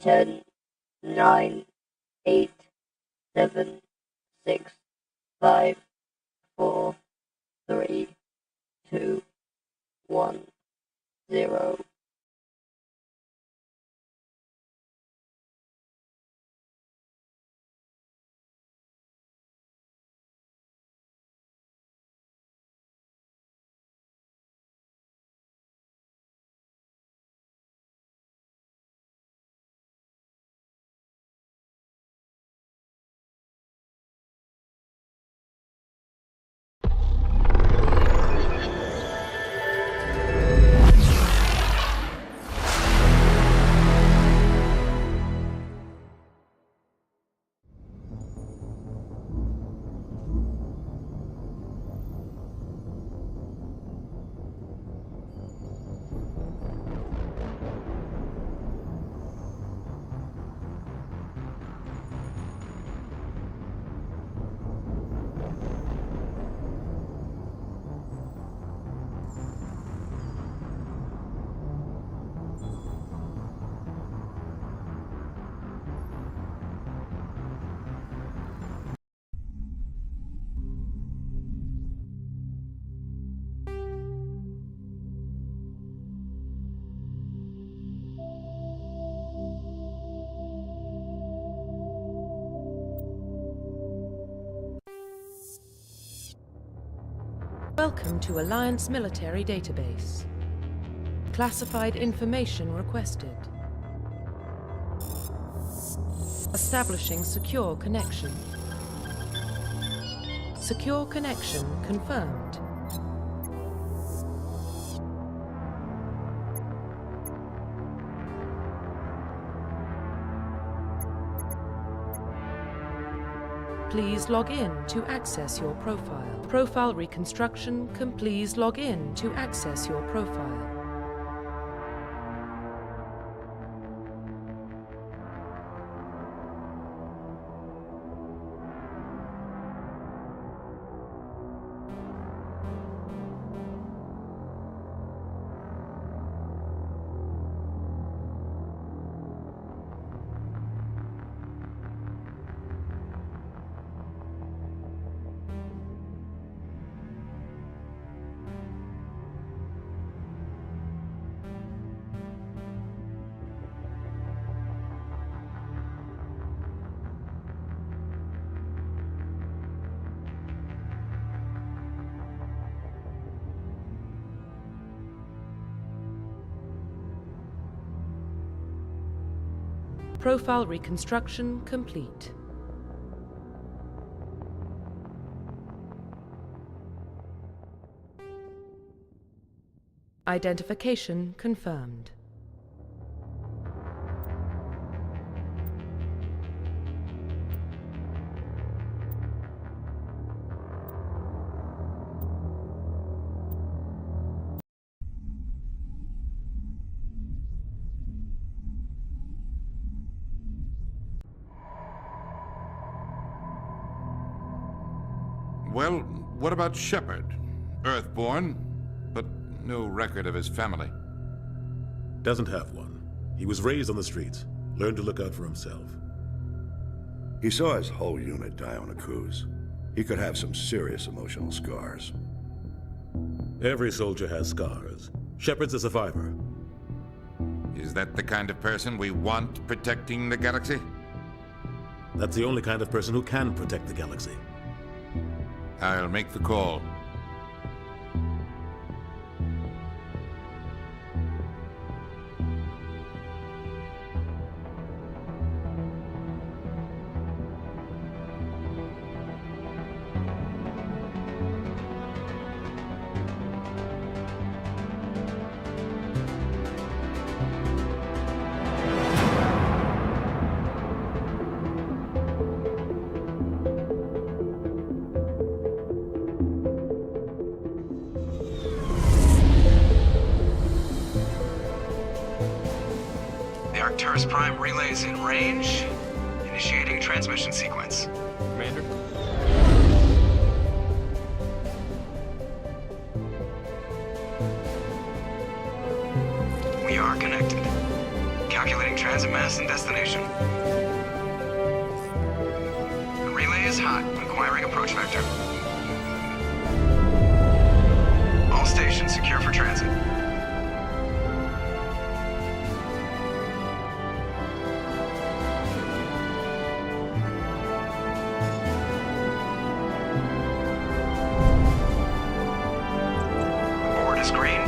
10, 9, 8, 7, 6, 5, 4, 3, 2, 1, 0. Welcome to Alliance Military Database. Classified information requested. Establishing secure connection. Secure connection confirmed. Please log in to access your profile. Profile reconstruction. Please log in to access your profile. Profile reconstruction complete. Identification confirmed. Well, what about Shepard? Earthborn, but no record of his family. Doesn't have one. He was raised on the streets, learned to look out for himself. He saw his whole unit die on a cruise. He could have some serious emotional scars. Every soldier has scars. Shepard's a survivor. Is that the kind of person we want protecting the galaxy? That's the only kind of person who can protect the galaxy. I'll make the call. Arcturus Prime relays in range. Initiating transmission sequence. Commander? We are connected. Calculating transmission transit mass and destination. The relay is hot, acquiring approach vector. All stations secure for transit. Board is green.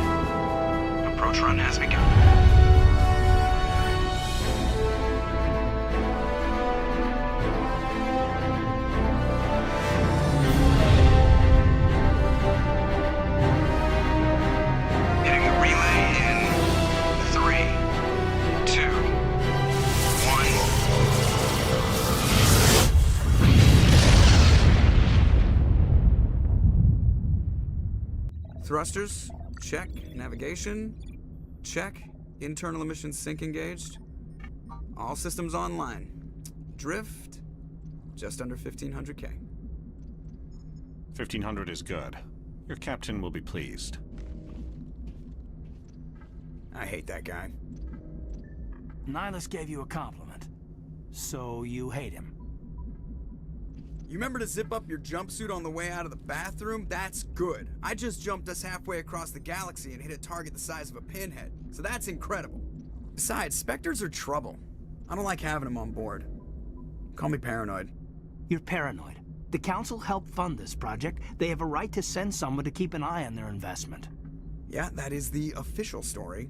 Approach run has begun. Hitting the relay in 3, 2, 1. Thrusters, check. Navigation, check. Internal emissions sync engaged. All systems online. Drift, just under 1500K. 1500 is good. Your captain will be pleased. I hate that guy. Nihilus gave you a compliment. So you hate him. You remember to zip up your jumpsuit on the way out of the bathroom? That's good. I just jumped us halfway across the galaxy and hit a target the size of a pinhead, so that's incredible. Besides, Spectres are trouble. I don't like having them on board. Call me paranoid. You're paranoid. The Council helped fund this project. They have a right to send someone to keep an eye on their investment. Yeah, that is the official story,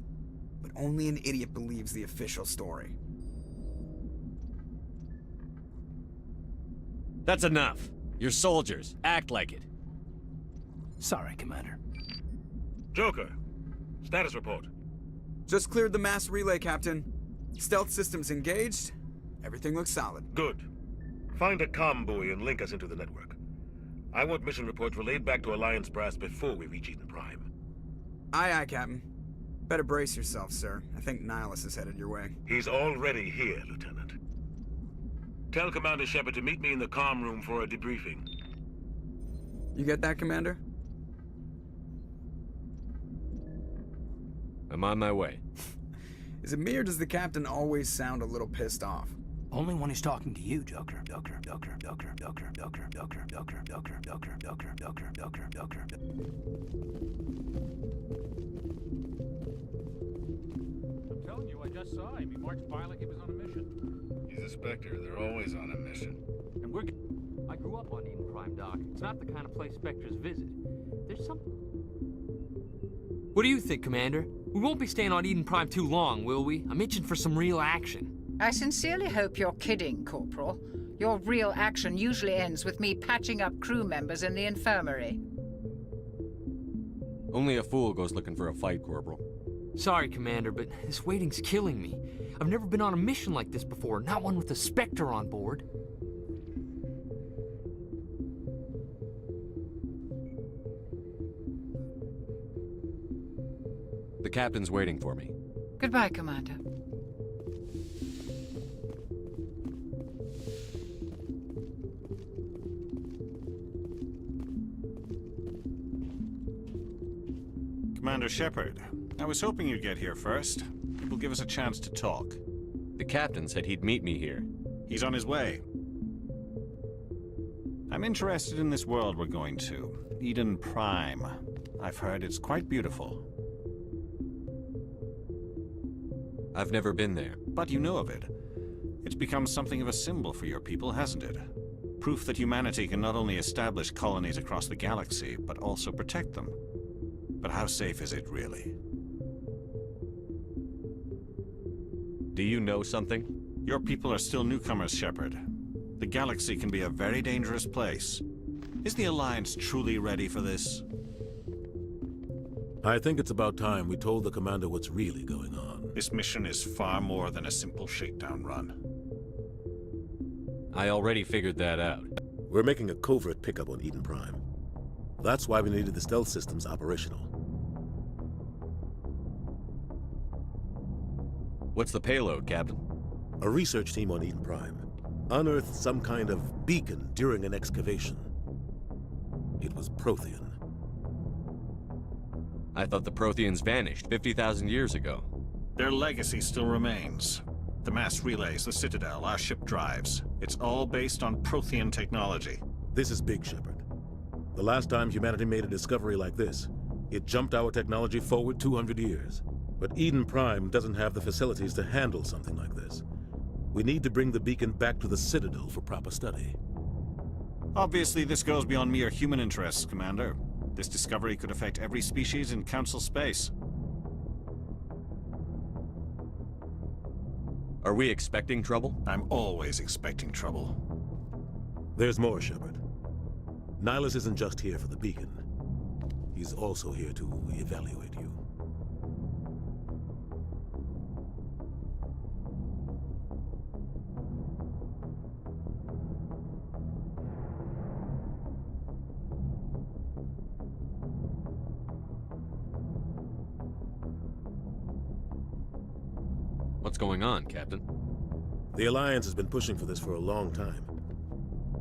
but only an idiot believes the official story. That's enough. You're soldiers. Act like it. Sorry, Commander. Joker, status report. Just cleared the mass relay, Captain. Stealth systems engaged. Everything looks solid. Good. Find a comm buoy and link us into the network. I want mission reports relayed back to Alliance Brass before we reach Eden Prime. Aye, aye, Captain. Better brace yourself, sir. I think Nihilus is headed your way. He's already here, Lieutenant. Tell Commander Shepard to meet me in the comm room for a debriefing. You get that, Commander? I'm on my way. Is it me or does the Captain always sound a little pissed off? Only when he's talking to you, Joker. Joker, Joker, Joker, Joker, Joker, Joker, Joker, Joker, Joker, Joker, Joker, Joker, Joker. I'm telling you, I just saw him. He marched by like he was on a mission. He's a Spectre. They're always on a mission. And we're... I grew up on Eden Prime, Doc. It's not the kind of place Spectres visit. There's some... What do you think, Commander? We won't be staying on Eden Prime too long, will we? I'm itching for some real action. I sincerely hope you're kidding, Corporal. Your real action usually ends with me patching up crew members in the infirmary. Only a fool goes looking for a fight, Corporal. Sorry, Commander, but this waiting's killing me. I've never been on a mission like this before, not one with a Spectre on board. The captain's waiting for me. Goodbye, Commander. Commander Shepard, I was hoping you'd get here first. It will give us a chance to talk. The captain said he'd meet me here. He's on his way. I'm interested in this world we're going to, Eden Prime. I've heard it's quite beautiful. I've never been there. But you know of it. It's become something of a symbol for your people, hasn't it? Proof that humanity can not only establish colonies across the galaxy, but also protect them. But how safe is it, really? Do you know something? Your people are still newcomers, Shepard. The galaxy can be a very dangerous place. Is the Alliance truly ready for this? I think it's about time we told the Commander what's really going on. This mission is far more than a simple shakedown run. I already figured that out. We're making a covert pickup on Eden Prime. That's why we needed the stealth systems operational. What's the payload, Captain? A research team on Eden Prime unearthed some kind of beacon during an excavation. It was Prothean. I thought the Protheans vanished 50,000 years ago. Their legacy still remains. The mass relays, the Citadel, our ship drives. It's all based on Prothean technology. This is big, Shepard. The last time humanity made a discovery like this, it jumped our technology forward 200 years. But Eden Prime doesn't have the facilities to handle something like this. We need to bring the beacon back to the Citadel for proper study. Obviously, this goes beyond mere human interests, Commander. This discovery could affect every species in Council space. Are we expecting trouble? I'm always expecting trouble. There's more, Shepard. Nihilus isn't just here for the beacon. He's also here to evaluate you. What's going on, Captain? The Alliance has been pushing for this for a long time.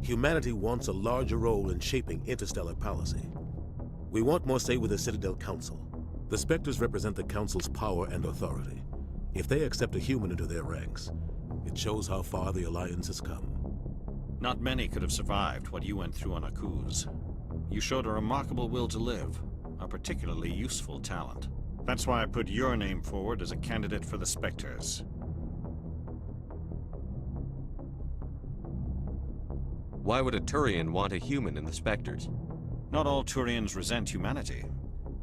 Humanity wants a larger role in shaping interstellar policy. We want more say with the Citadel Council. The Spectres represent the Council's power and authority. If they accept a human into their ranks, it shows how far the Alliance has come. Not many could have survived what you went through on Akuz. You showed a remarkable will to live, a particularly useful talent. That's why I put your name forward as a candidate for the Spectres. Why would a Turian want a human in the Spectres? Not all Turians resent humanity.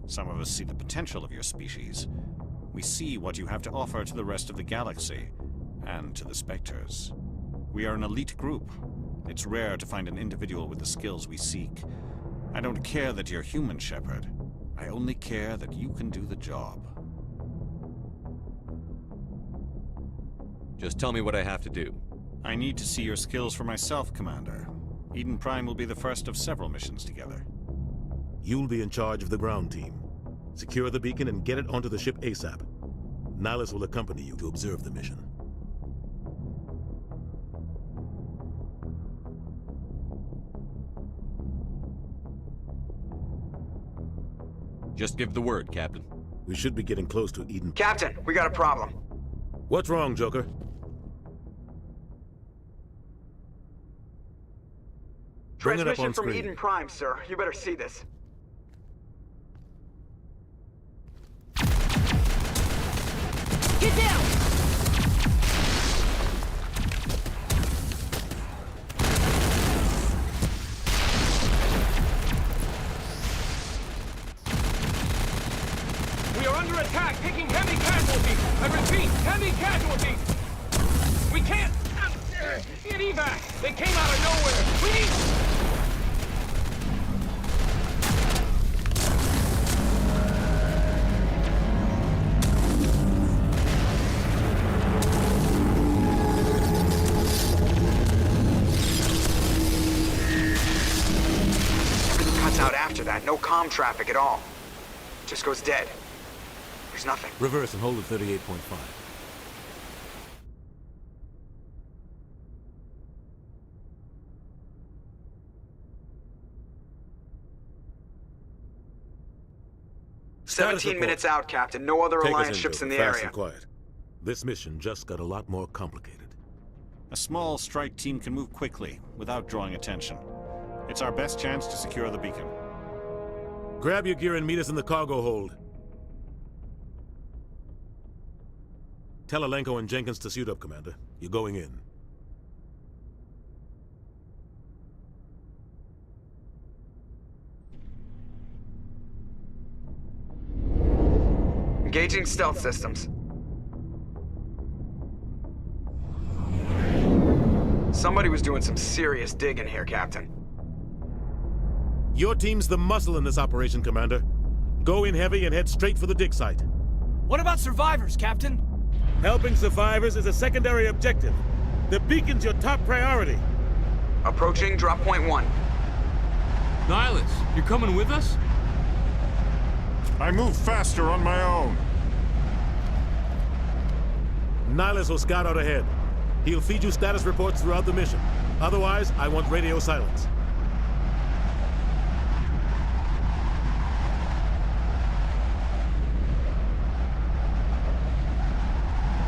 Some of us see the potential of your species. We see what you have to offer to the rest of the galaxy, and to the Spectres. We are an elite group. It's rare to find an individual with the skills we seek. I don't care that you're human, Shepard. I only care that you can do the job. Just tell me what I have to do. I need to see your skills for myself, Commander. Eden Prime will be the first of several missions together. You'll be in charge of the ground team. Secure the beacon and get it onto the ship ASAP. Nihilus will accompany you to observe the mission. Just give the word, Captain. We should be getting close to Eden. Captain, we got a problem. What's wrong, Joker? Bring it up Transmission on from screen. Eden Prime, sir. You better see this. Get down! We are under attack, taking heavy casualties. I repeat, heavy casualties. We can't get evac. They came out of nowhere. We need... Out after that, no comm traffic at all. Just goes dead. There's nothing. Reverse and hold at 38.5. Status 17 minutes out, Captain. No other Alliance ships in the Fast area. And quiet. This mission just got a lot more complicated. A small strike team can move quickly, without drawing attention. It's our best chance to secure the beacon. Grab your gear and meet us in the cargo hold. Tell Alenko and Jenkins to suit up, Commander. You're going in. Engaging stealth systems. Somebody was doing some serious digging here, Captain. Your team's the muscle in this operation, Commander. Go in heavy and head straight for the dig site. What about survivors, Captain? Helping survivors is a secondary objective. The beacon's your top priority. Approaching drop point 1. Nihilus, you're coming with us? I move faster on my own. Nihilus will scout out ahead. He'll feed you status reports throughout the mission. Otherwise, I want radio silence.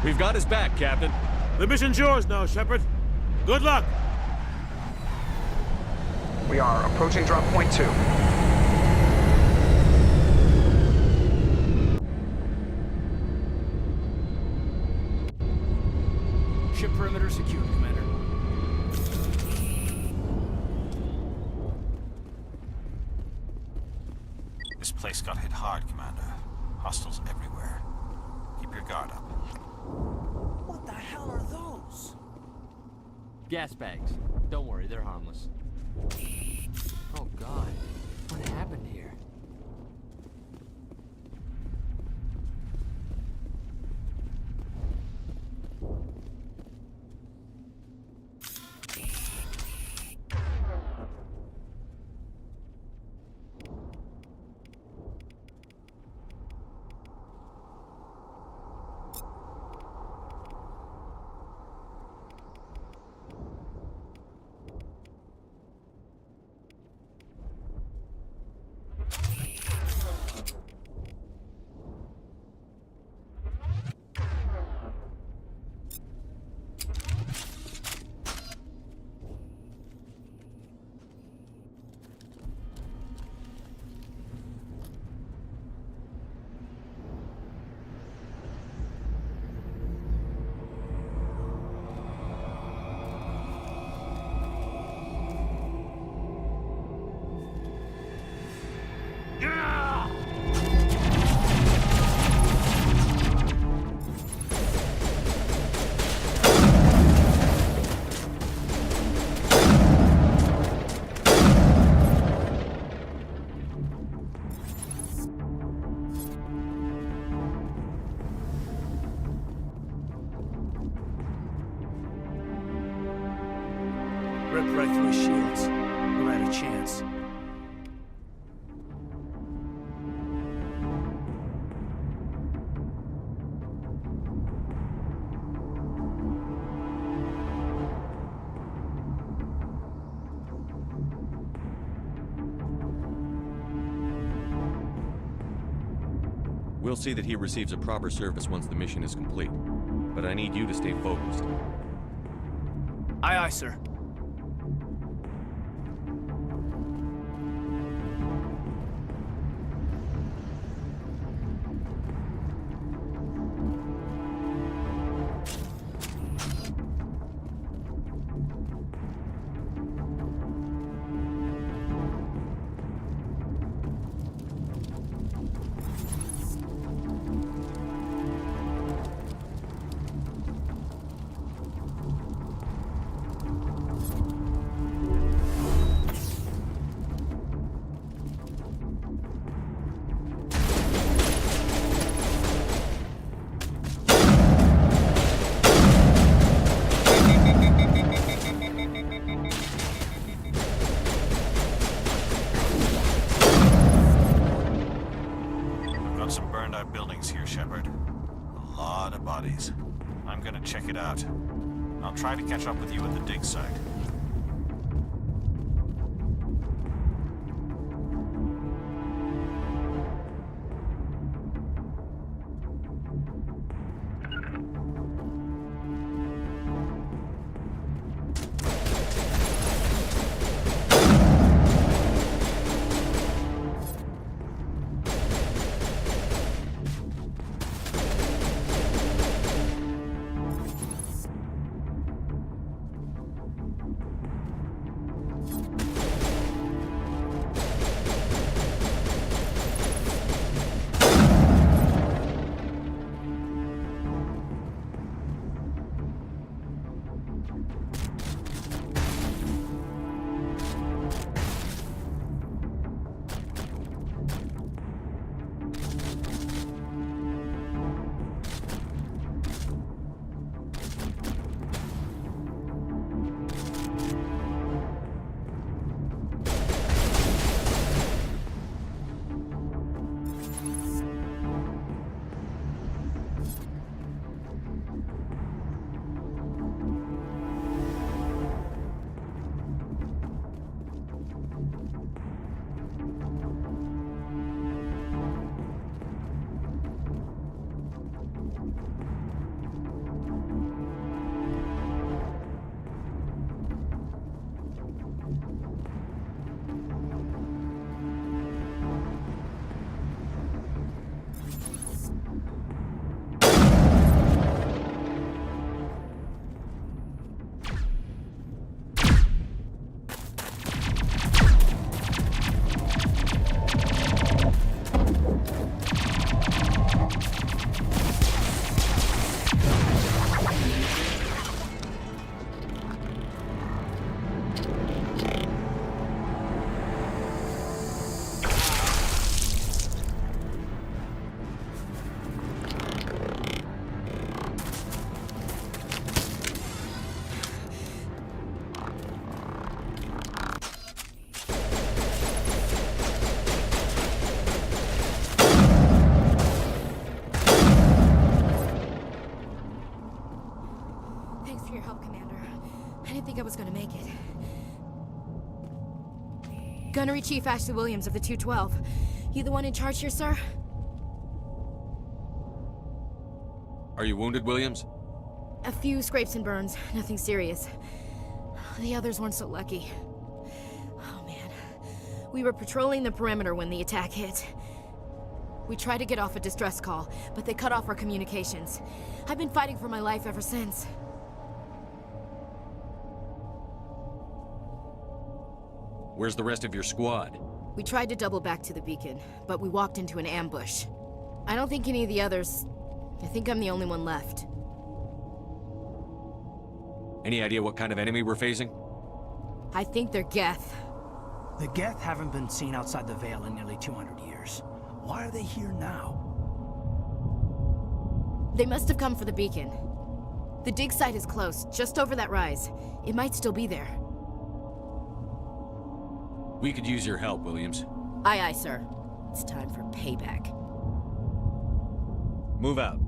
We've got his back, Captain. The mission's yours now, Shepard. Good luck! We are approaching drop point 2. Ship perimeter secured, Commander. This place got hit hard, Commander. Hostiles everywhere. Keep your guard up. What the hell are those? Gas bags. Don't worry, they're harmless. Oh God, what happened here? Ripped right through his shields. We're at a chance. We'll see that he receives a proper service once the mission is complete. But I need you to stay focused. Aye, aye, sir. Got some burned out buildings here, Shepard. A lot of bodies. I'm gonna check it out. I'll try to catch up with you at the dig site. Gunnery Chief Ashley Williams of the 212. You the one in charge here, sir? Are you wounded, Williams? A few scrapes and burns, nothing serious. The others weren't so lucky. Oh man. We were patrolling the perimeter when the attack hit. We tried to get off a distress call, but they cut off our communications. I've been fighting for my life ever since. Where's the rest of your squad? We tried to double back to the beacon, but we walked into an ambush. I don't think any of the others... I think I'm the only one left. Any idea what kind of enemy we're facing? I think they're Geth. The Geth haven't been seen outside the Veil in nearly 200 years. Why are they here now? They must have come for the beacon. The dig site is close, just over that rise. It might still be there. We could use your help, Williams. Aye, aye, sir. It's time for payback. Move out.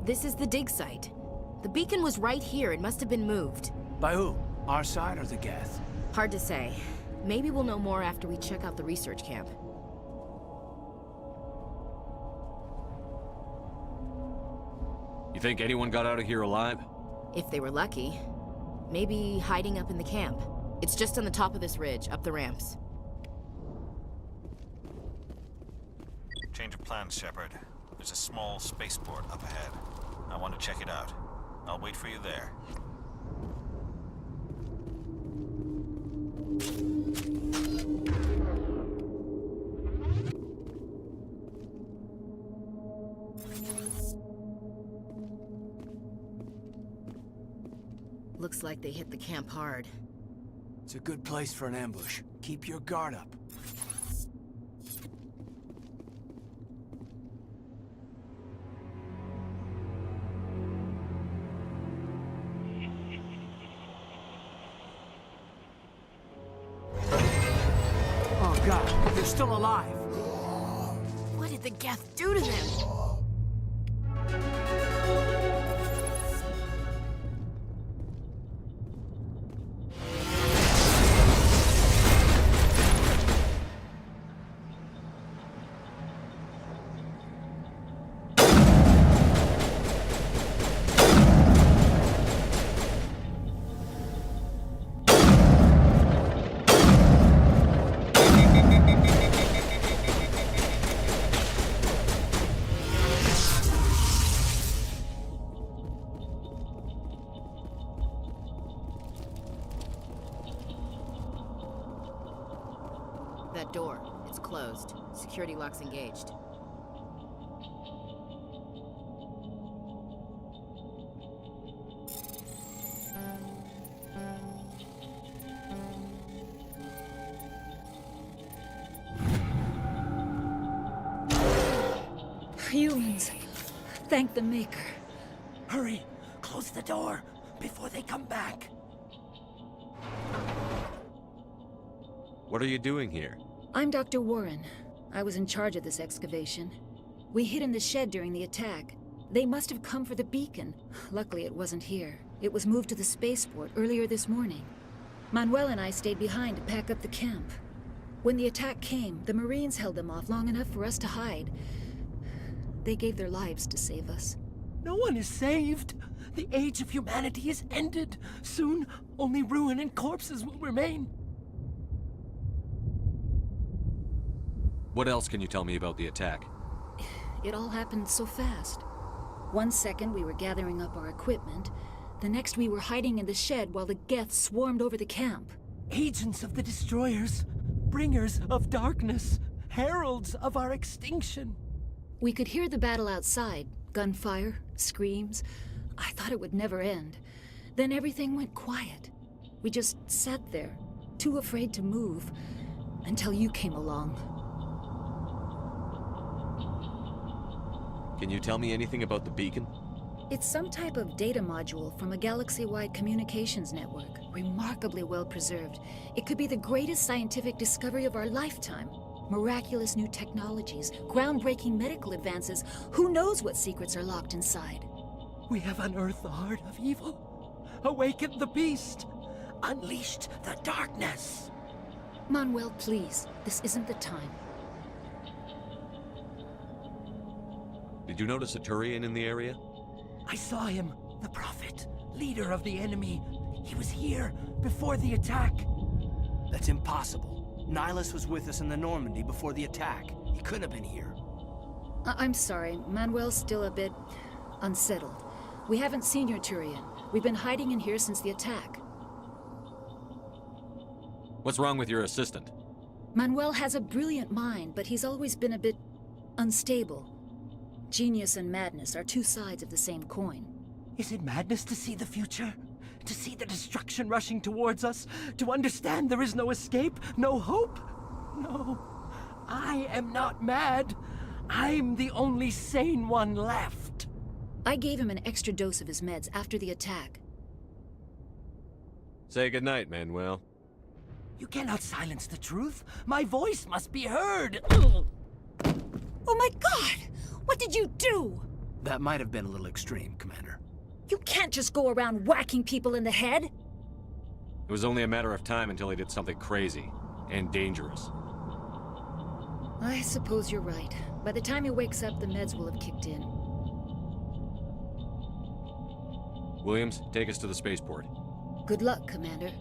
This is the dig site. The beacon was right here. It must have been moved. By who? Our side or the Geth? Hard to say. Maybe we'll know more after we check out the research camp. You think anyone got out of here alive? If they were lucky. Maybe hiding up in the camp. It's just on the top of this ridge, up the ramps. Change of plans, Shepard. There's a small spaceport up ahead. I want to check it out. I'll wait for you there. Looks like they hit the camp hard. It's a good place for an ambush. Keep your guard up. God, they're still alive. What did the Geth do to them? That door, it's closed. Security lock's engaged. Humans. Thank the Maker. Hurry, close the door before they come back. What are you doing here? I'm Dr. Warren. I was in charge of this excavation. We hid in the shed during the attack. They must have come for the beacon. Luckily, it wasn't here. It was moved to the spaceport earlier this morning. Manuel and I stayed behind to pack up the camp. When the attack came, the Marines held them off long enough for us to hide. They gave their lives to save us. No one is saved. The age of humanity is ended. Soon, only ruin and corpses will remain. What else can you tell me about the attack? It all happened so fast. 1 second we were gathering up our equipment. The next we were hiding in the shed while the Geth swarmed over the camp. Agents of the Destroyers, bringers of darkness, heralds of our extinction. We could hear the battle outside. Gunfire, screams. I thought it would never end. Then everything went quiet. We just sat there, too afraid to move, until you came along. Can you tell me anything about the beacon? It's some type of data module from a galaxy-wide communications network, remarkably well preserved. It could be the greatest scientific discovery of our lifetime. Miraculous new technologies, groundbreaking medical advances. Who knows what secrets are locked inside? We have unearthed the heart of evil, awakened the beast, unleashed the darkness. Manuel, please, this isn't the time. Did you notice a Turian in the area? I saw him, the Prophet, leader of the enemy. He was here before the attack. That's impossible. Nihilus was with us in the Normandy before the attack. He couldn't have been here. I'm sorry, Manuel's still a bit unsettled. We haven't seen your Turian. We've been hiding in here since the attack. What's wrong with your assistant? Manuel has a brilliant mind, but he's always been a bit unstable. Genius and madness are two sides of the same coin. Is it madness to see the future? To see the destruction rushing towards us? To understand there is no escape? No hope? No. I am not mad. I'm the only sane one left. I gave him an extra dose of his meds after the attack. Say goodnight, Manuel. You cannot silence the truth. My voice must be heard. Oh my God! What did you do? That might have been a little extreme, Commander. You can't just go around whacking people in the head. It was only a matter of time until he did something crazy and dangerous. I suppose you're right. By the time he wakes up, the meds will have kicked in. Williams, take us to the spaceport. Good luck, Commander.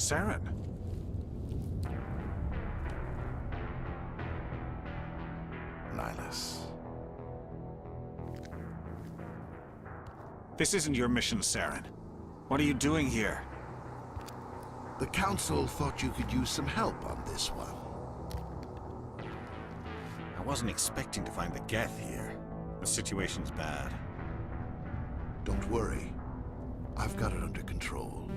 Saren. Nihilus. This isn't your mission, Saren. What are you doing here? The Council thought you could use some help on this one. I wasn't expecting to find the Geth here. The situation's bad. Don't worry. I've got it under control.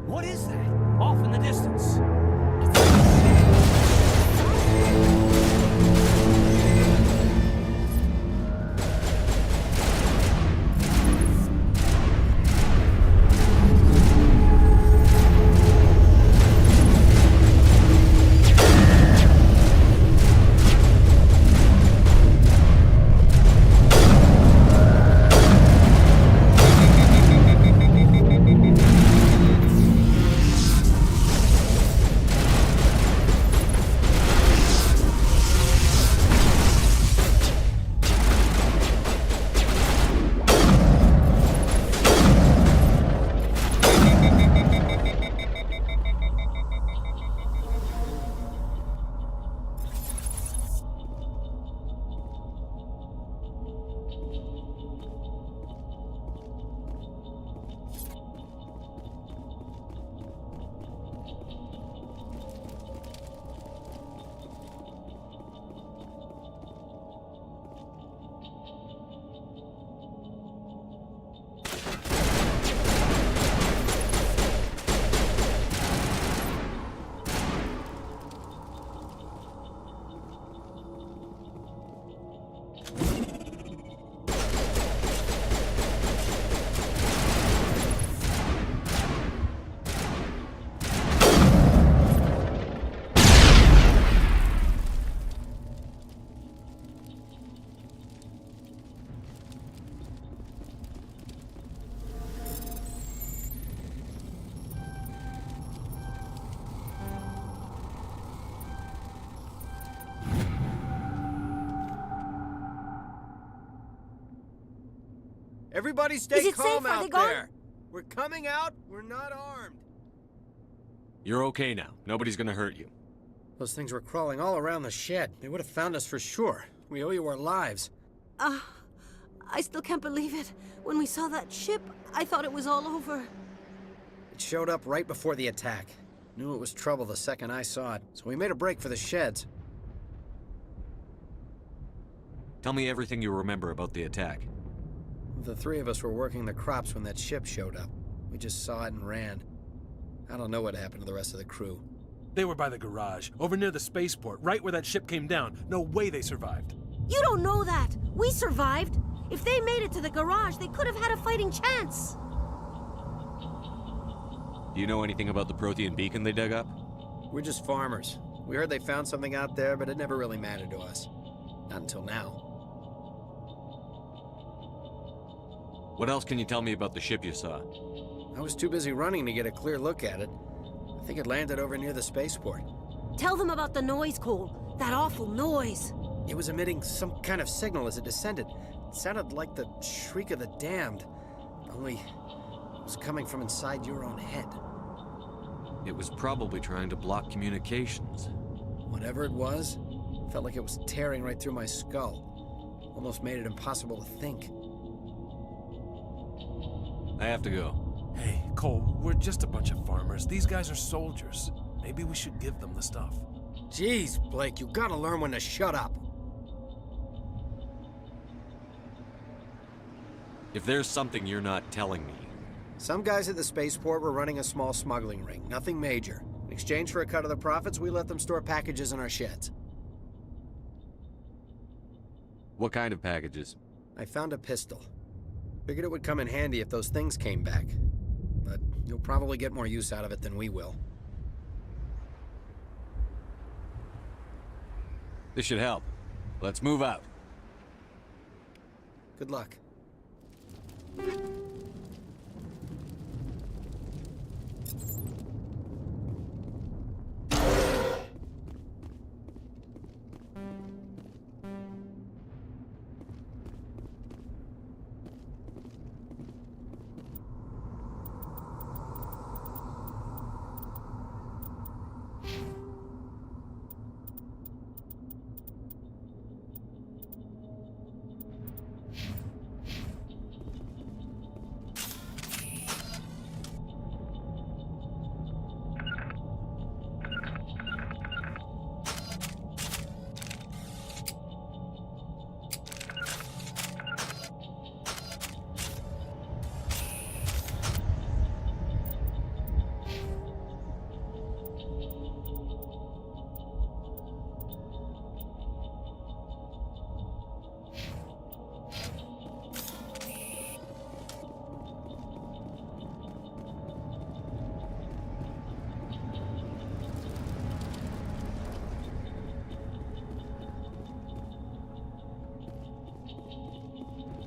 What is that? Off in the distance. Everybody stay calm out there. We're coming out. We're not armed. You're okay now. Nobody's gonna hurt you. Those things were crawling all around the shed. They would have found us for sure. We owe you our lives. I still can't believe it. When we saw that ship, I thought it was all over. It showed up right before the attack. Knew it was trouble the second I saw it, so we made a break for the sheds. Tell me everything you remember about the attack. The three of us were working the crops when that ship showed up. We just saw it and ran. I don't know what happened to the rest of the crew. They were by the garage, over near the spaceport, right where that ship came down. No way they survived. You don't know that. We survived. If they made it to the garage, they could have had a fighting chance. Do you know anything about the Prothean beacon they dug up? We're just farmers. We heard they found something out there, but it never really mattered to us. Not until now. What else can you tell me about the ship you saw? I was too busy running to get a clear look at it. I think it landed over near the spaceport. Tell them about the noise, Cole. That awful noise. It was emitting some kind of signal as it descended. It sounded like the shriek of the damned. Only it was coming from inside your own head. It was probably trying to block communications. Whatever it was, felt like it was tearing right through my skull. Almost made it impossible to think. I have to go. Hey, Cole, we're just a bunch of farmers. These guys are soldiers. Maybe we should give them the stuff. Jeez, Blake, you gotta learn when to shut up. If there's something you're not telling me... Some guys at the spaceport were running a small smuggling ring. Nothing major. In exchange for a cut of the profits, we let them store packages in our sheds. What kind of packages? I found a pistol. Figured it would come in handy if those things came back. But you'll probably get more use out of it than we will. This should help. Let's move out. Good luck.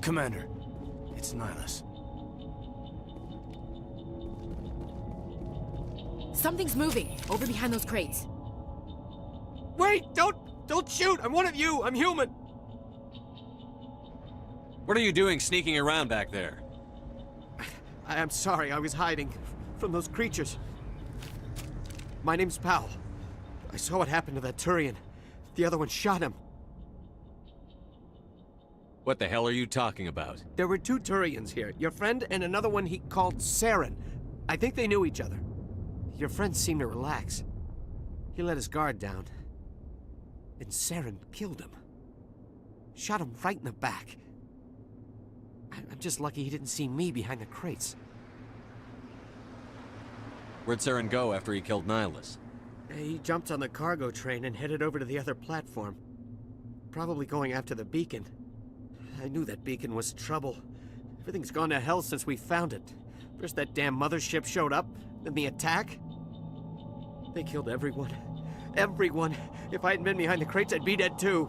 Commander, it's Nihilus. Something's moving over behind those crates. Wait! Don't shoot! I'm one of you! I'm human! What are you doing sneaking around back there? I'm sorry, I was hiding from those creatures. My name's Powell. I saw what happened to that Turian. The other one shot him. What the hell are you talking about? There were 2 Turians here. Your friend and another one he called Saren. I think they knew each other. Your friend seemed to relax. He let his guard down. And Saren killed him. Shot him right in the back. I'm just lucky he didn't see me behind the crates. Where'd Saren go after he killed Nihilus? He jumped on the cargo train and headed over to the other platform. Probably going after the beacon. I knew that beacon was trouble. Everything's gone to hell since we found it. First that damn mothership showed up, then the attack. They killed everyone. Everyone! If I hadn't been behind the crates, I'd be dead too.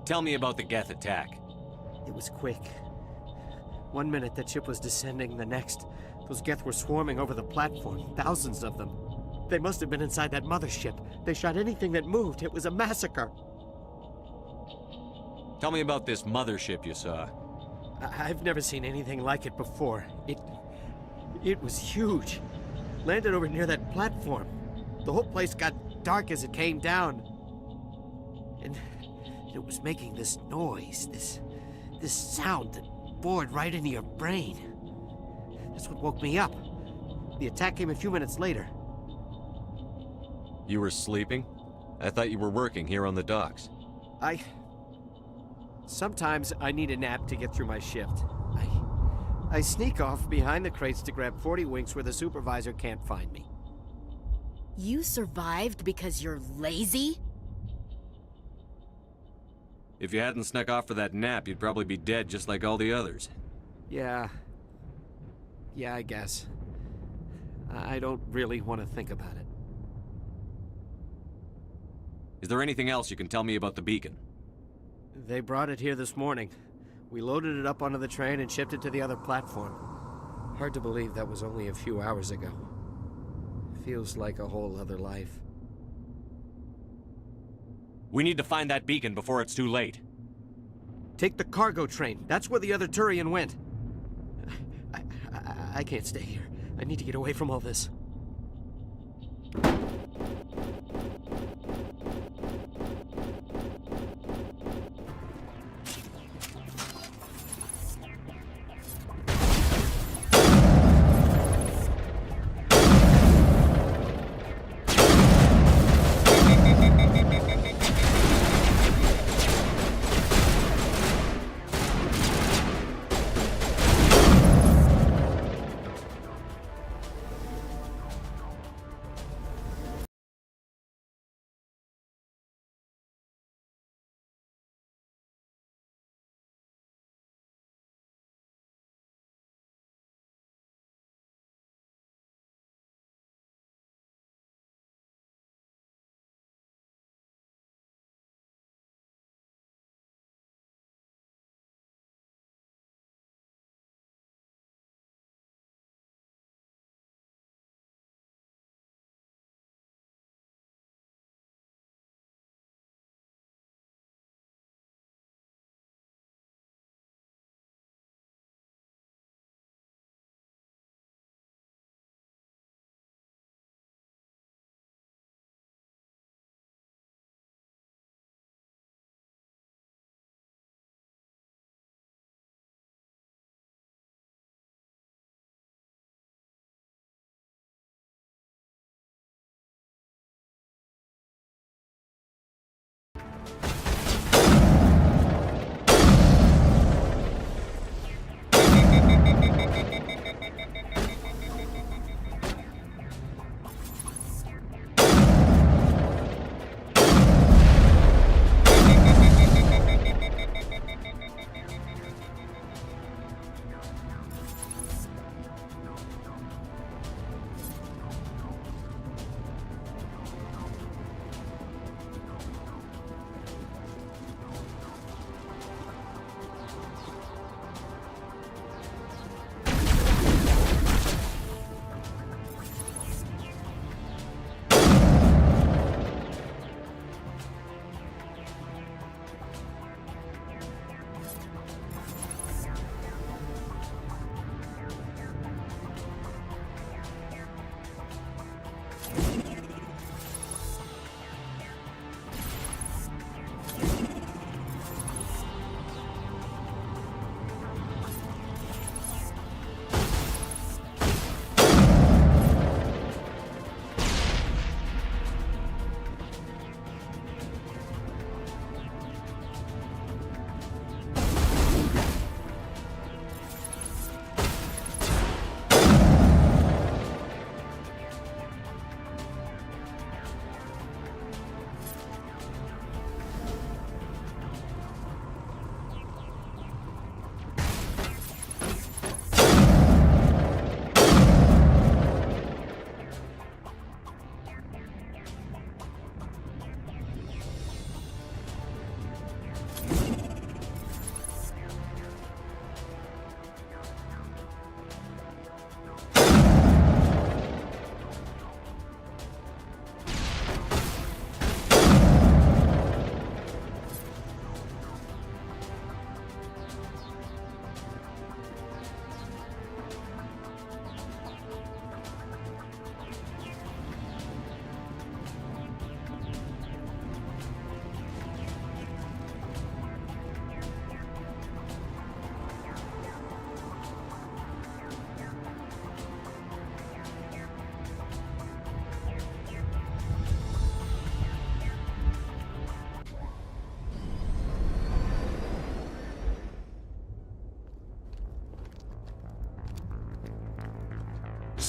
Tell me about the Geth attack. It was quick. 1 minute that ship was descending, the next, those Geth were swarming over the platform, thousands of them. They must have been inside that mothership. They shot anything that moved. It was a massacre. Tell me about this mothership you saw. I've never seen anything like it before. It was huge. Landed over near that platform. The whole place got dark as it came down. And it was making this noise, this sound that bored right into your brain. That's what woke me up. The attack came a few minutes later. You were sleeping? I thought you were working here on the docks. Sometimes I need a nap to get through my shift. I sneak off behind the crates to grab 40 winks where the supervisor can't find me. You survived because you're lazy? If you hadn't snuck off for that nap, you'd probably be dead just like all the others. Yeah, I guess. I don't really want to think about it. Is there anything else you can tell me about the beacon? They brought it here this morning. We loaded it up onto the train and shipped it to the other platform. Hard to believe that was only a few hours ago. Feels like a whole other life. We need to find that beacon before it's too late. Take the cargo train. That's where the other Turian went. I can't stay here. I need to get away from all this.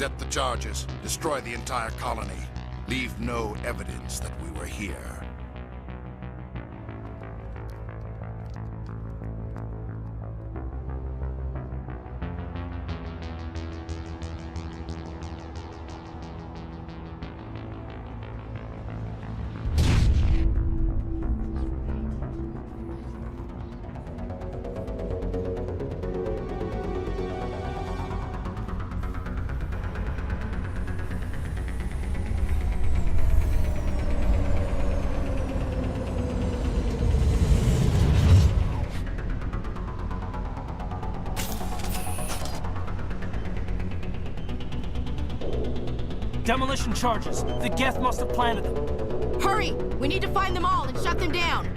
Set the charges. Destroy the entire colony. Leave no evidence that we were here. Demolition charges. The Geth must have planted them. Hurry! We need to find them all and shut them down!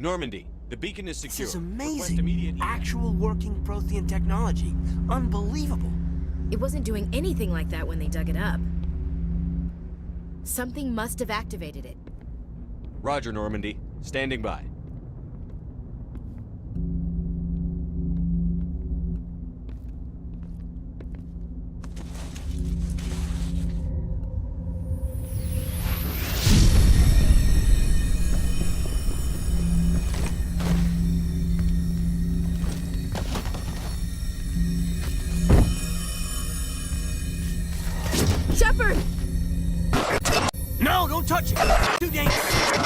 Normandy, the beacon is secure. This is Request amazing. immediate evac. Actual working Prothean technology. Unbelievable. It wasn't doing anything like that when they dug it up. Something must have activated it. Roger, Normandy. Standing by. Shepard! No, don't touch it! Too dangerous!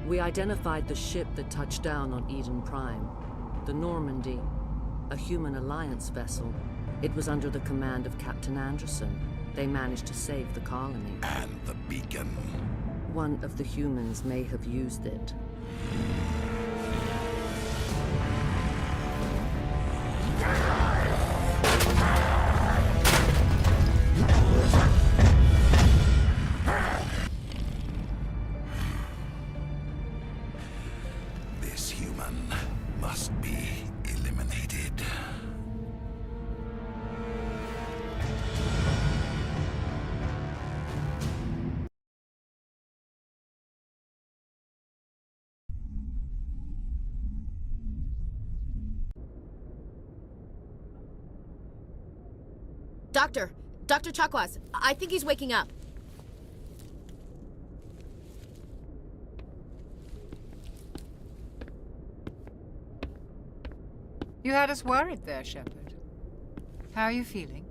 We identified the ship that touched down on Eden Prime. The Normandy, a human alliance vessel. It was under the command of Captain Anderson. They managed to save the colony. And the beacon. One of the humans may have used it. This human must be eliminated. Dr. Chakwas, I think he's waking up. You had us worried there, Shepard. How are you feeling?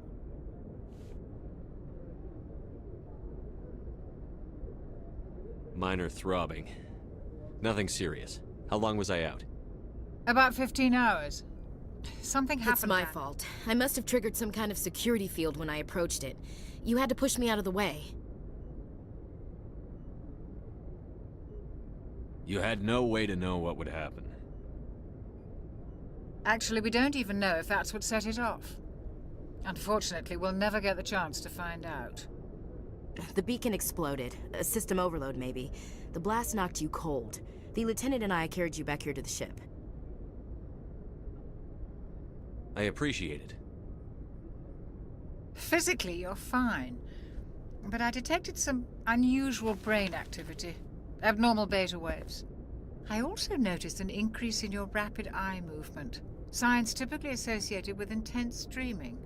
Minor throbbing. Nothing serious. How long was I out? About 15 hours. Something happened. It's my fault. I must have triggered some kind of security field when I approached it. You had to push me out of the way. You had no way to know what would happen. Actually, we don't even know if that's what set it off. Unfortunately, we'll never get the chance to find out. The beacon exploded. A system overload, maybe. The blast knocked you cold. The lieutenant and I carried you back here to the ship. I appreciate it. Physically, you're fine. But I detected some unusual brain activity. Abnormal beta waves. I also noticed an increase in your rapid eye movement. Signs typically associated with intense dreaming.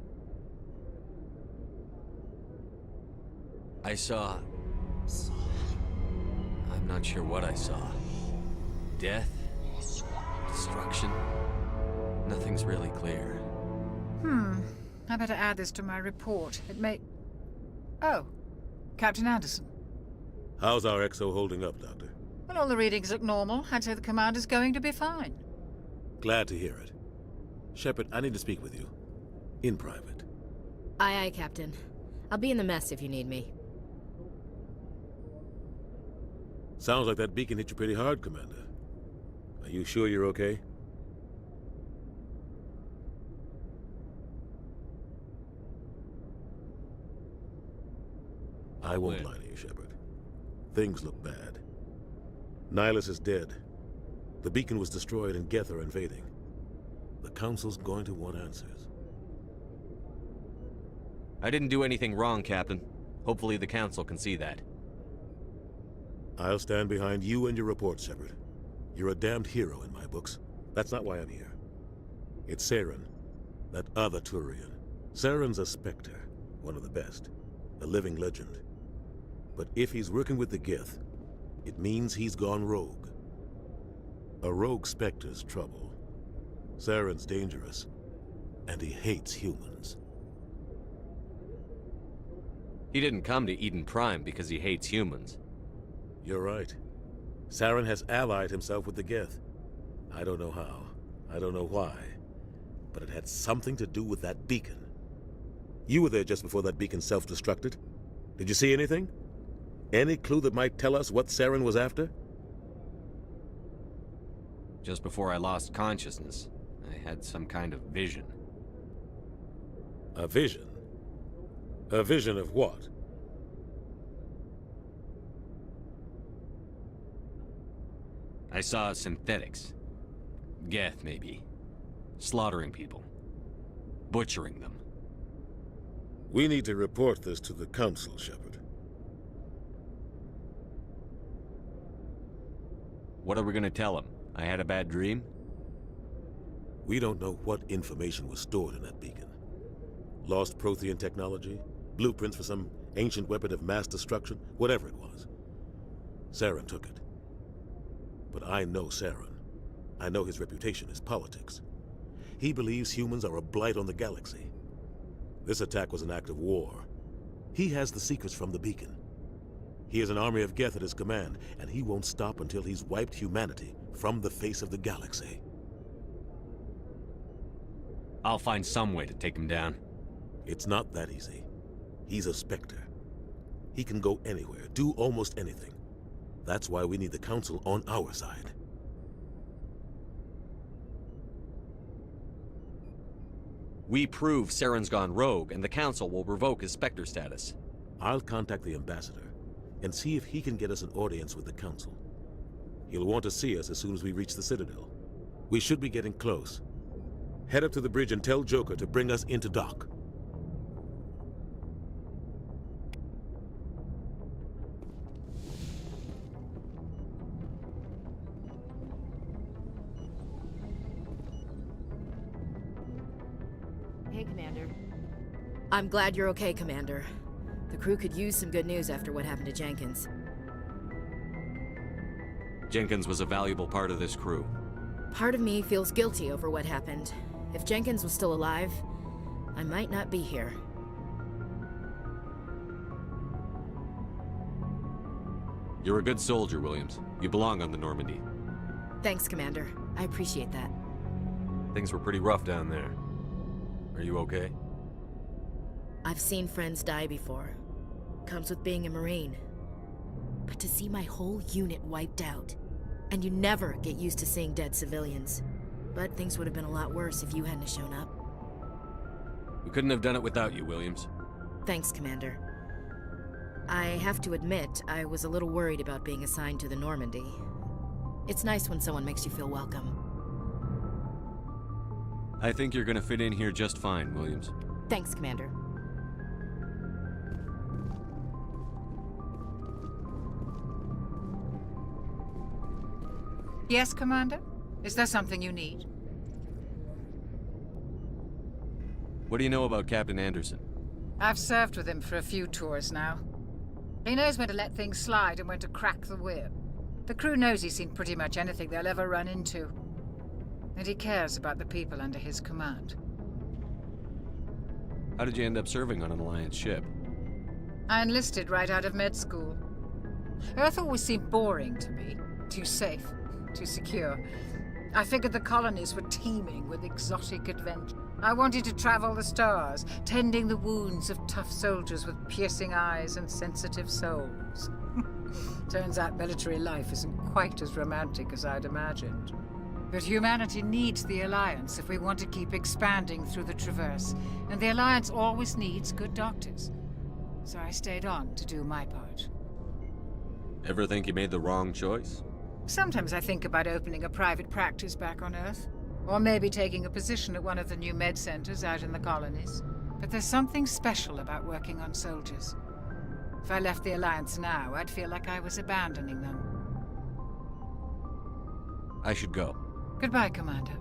I saw... I'm not sure what I saw. Death? Destruction? Nothing's really clear. I better add this to my report. It may... Oh, Captain Anderson. How's our XO holding up, Doctor? Well, all the readings look normal. I'd say the commander's going to be fine. Glad to hear it. Shepard, I need to speak with you. In private. Aye, aye, Captain. I'll be in the mess if you need me. Sounds like that beacon hit you pretty hard, Commander. Are you sure you're okay? I won't lie to you, Shepard. Things look bad. Nihilus is dead. The beacon was destroyed and Geth are invading. The Council's going to want answers. I didn't do anything wrong, Captain. Hopefully the Council can see that. I'll stand behind you and your report, Shepard. You're a damned hero in my books. That's not why I'm here. It's Saren, that other Turian. Saren's a Spectre, one of the best. A living legend. But if he's working with the Geth, it means he's gone rogue. A rogue Spectre's trouble. Saren's dangerous, and he hates humans. He didn't come to Eden Prime because he hates humans. You're right. Saren has allied himself with the Geth. I don't know how. I don't know why. But it had something to do with that beacon. You were there just before that beacon self-destructed. Did you see anything? Any clue that might tell us what Saren was after? Just before I lost consciousness, I had some kind of vision. A vision? A vision of what? I saw synthetics. Geth, maybe. Slaughtering people. Butchering them. We need to report this to the Council, Shepard. What are we gonna tell him? I had a bad dream? We don't know what information was stored in that beacon. Lost Prothean technology? Blueprints for some ancient weapon of mass destruction? Whatever it was. Saren took it. But I know Saren. I know his reputation is politics. He believes humans are a blight on the galaxy. This attack was an act of war. He has the secrets from the beacon. He has an army of Geth at his command, and he won't stop until he's wiped humanity from the face of the galaxy. I'll find some way to take him down. It's not that easy. He's a Spectre. He can go anywhere, do almost anything. That's why we need the Council on our side. We prove Saren's gone rogue, and the Council will revoke his Spectre status. I'll contact the Ambassador and see if he can get us an audience with the Council. He'll want to see us as soon as we reach the Citadel. We should be getting close. Head up to the bridge and tell Joker to bring us into dock. Hey, Commander. I'm glad you're okay, Commander. The crew could use some good news after what happened to Jenkins. Jenkins was a valuable part of this crew. Part of me feels guilty over what happened. If Jenkins was still alive, I might not be here. You're a good soldier, Williams. You belong on the Normandy. Thanks, Commander. I appreciate that. Things were pretty rough down there. Are you okay? I've seen friends die before. Comes with being a Marine. But to see my whole unit wiped out, and you never get used to seeing dead civilians. But things would have been a lot worse if you hadn't shown up. We couldn't have done it without you, Williams. Thanks, Commander. I have to admit, I was a little worried about being assigned to the Normandy. It's nice when someone makes you feel welcome. I think you're gonna fit in here just fine, Williams. Thanks, Commander. Yes, Commander? Is there something you need? What do you know about Captain Anderson? I've served with him for a few tours now. He knows when to let things slide and when to crack the whip. The crew knows he's seen pretty much anything they'll ever run into. And he cares about the people under his command. How did you end up serving on an Alliance ship? I enlisted right out of med school. Earth always seemed boring to me. Too safe, too secure. I figured the colonies were teeming with exotic adventure. I wanted to travel the stars, tending the wounds of tough soldiers with piercing eyes and sensitive souls. Turns out military life isn't quite as romantic as I'd imagined. But humanity needs the Alliance if we want to keep expanding through the Traverse, and the Alliance always needs good doctors. So I stayed on to do my part. Ever think you made the wrong choice? Sometimes I think about opening a private practice back on Earth. Or maybe taking a position at one of the new med centers out in the colonies. But there's something special about working on soldiers. If I left the Alliance now, I'd feel like I was abandoning them. I should go. Goodbye, Commander.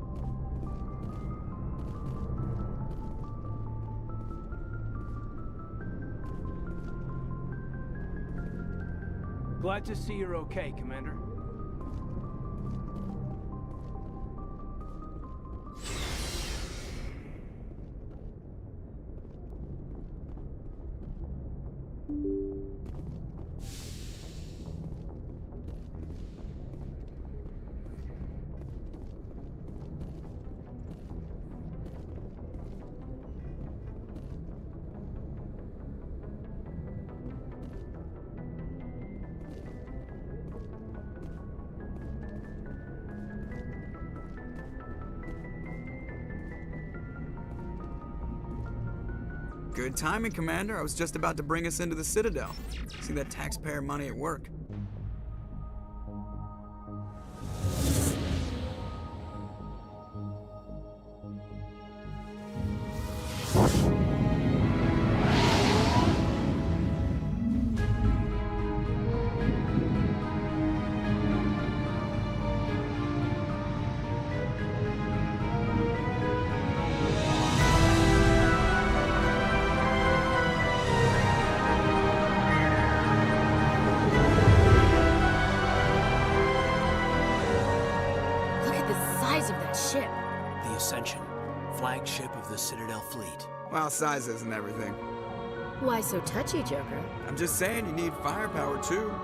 Glad to see you're okay, Commander. Good timing, Commander. I was just about to bring us into the Citadel. See that taxpayer money at work. Flagship of the Citadel fleet. Well, size isn't everything. Why so touchy, Joker? I'm just saying you need firepower, too.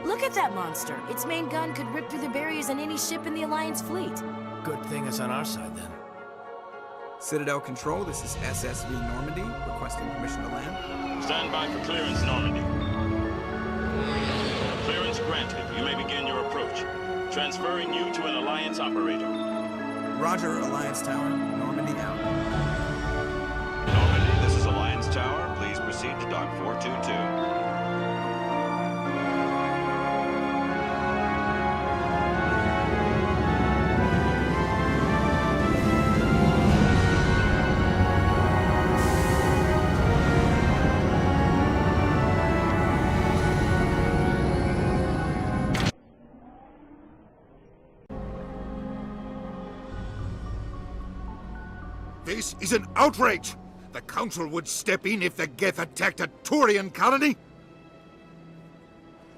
Look at that monster. Its main gun could rip through the barriers in any ship in the Alliance fleet. Good thing it's on our side, then. Citadel Control, this is SSV Normandy, requesting permission to land. Stand by for clearance, Normandy. Clearance granted. You may begin your approach. Transferring you to an Alliance operator. Roger, Alliance Tower. Normandy out. Normandy, this is Alliance Tower. Please proceed to Dock 422. This is an outrage! The Council would step in if the Geth attacked a Turian colony?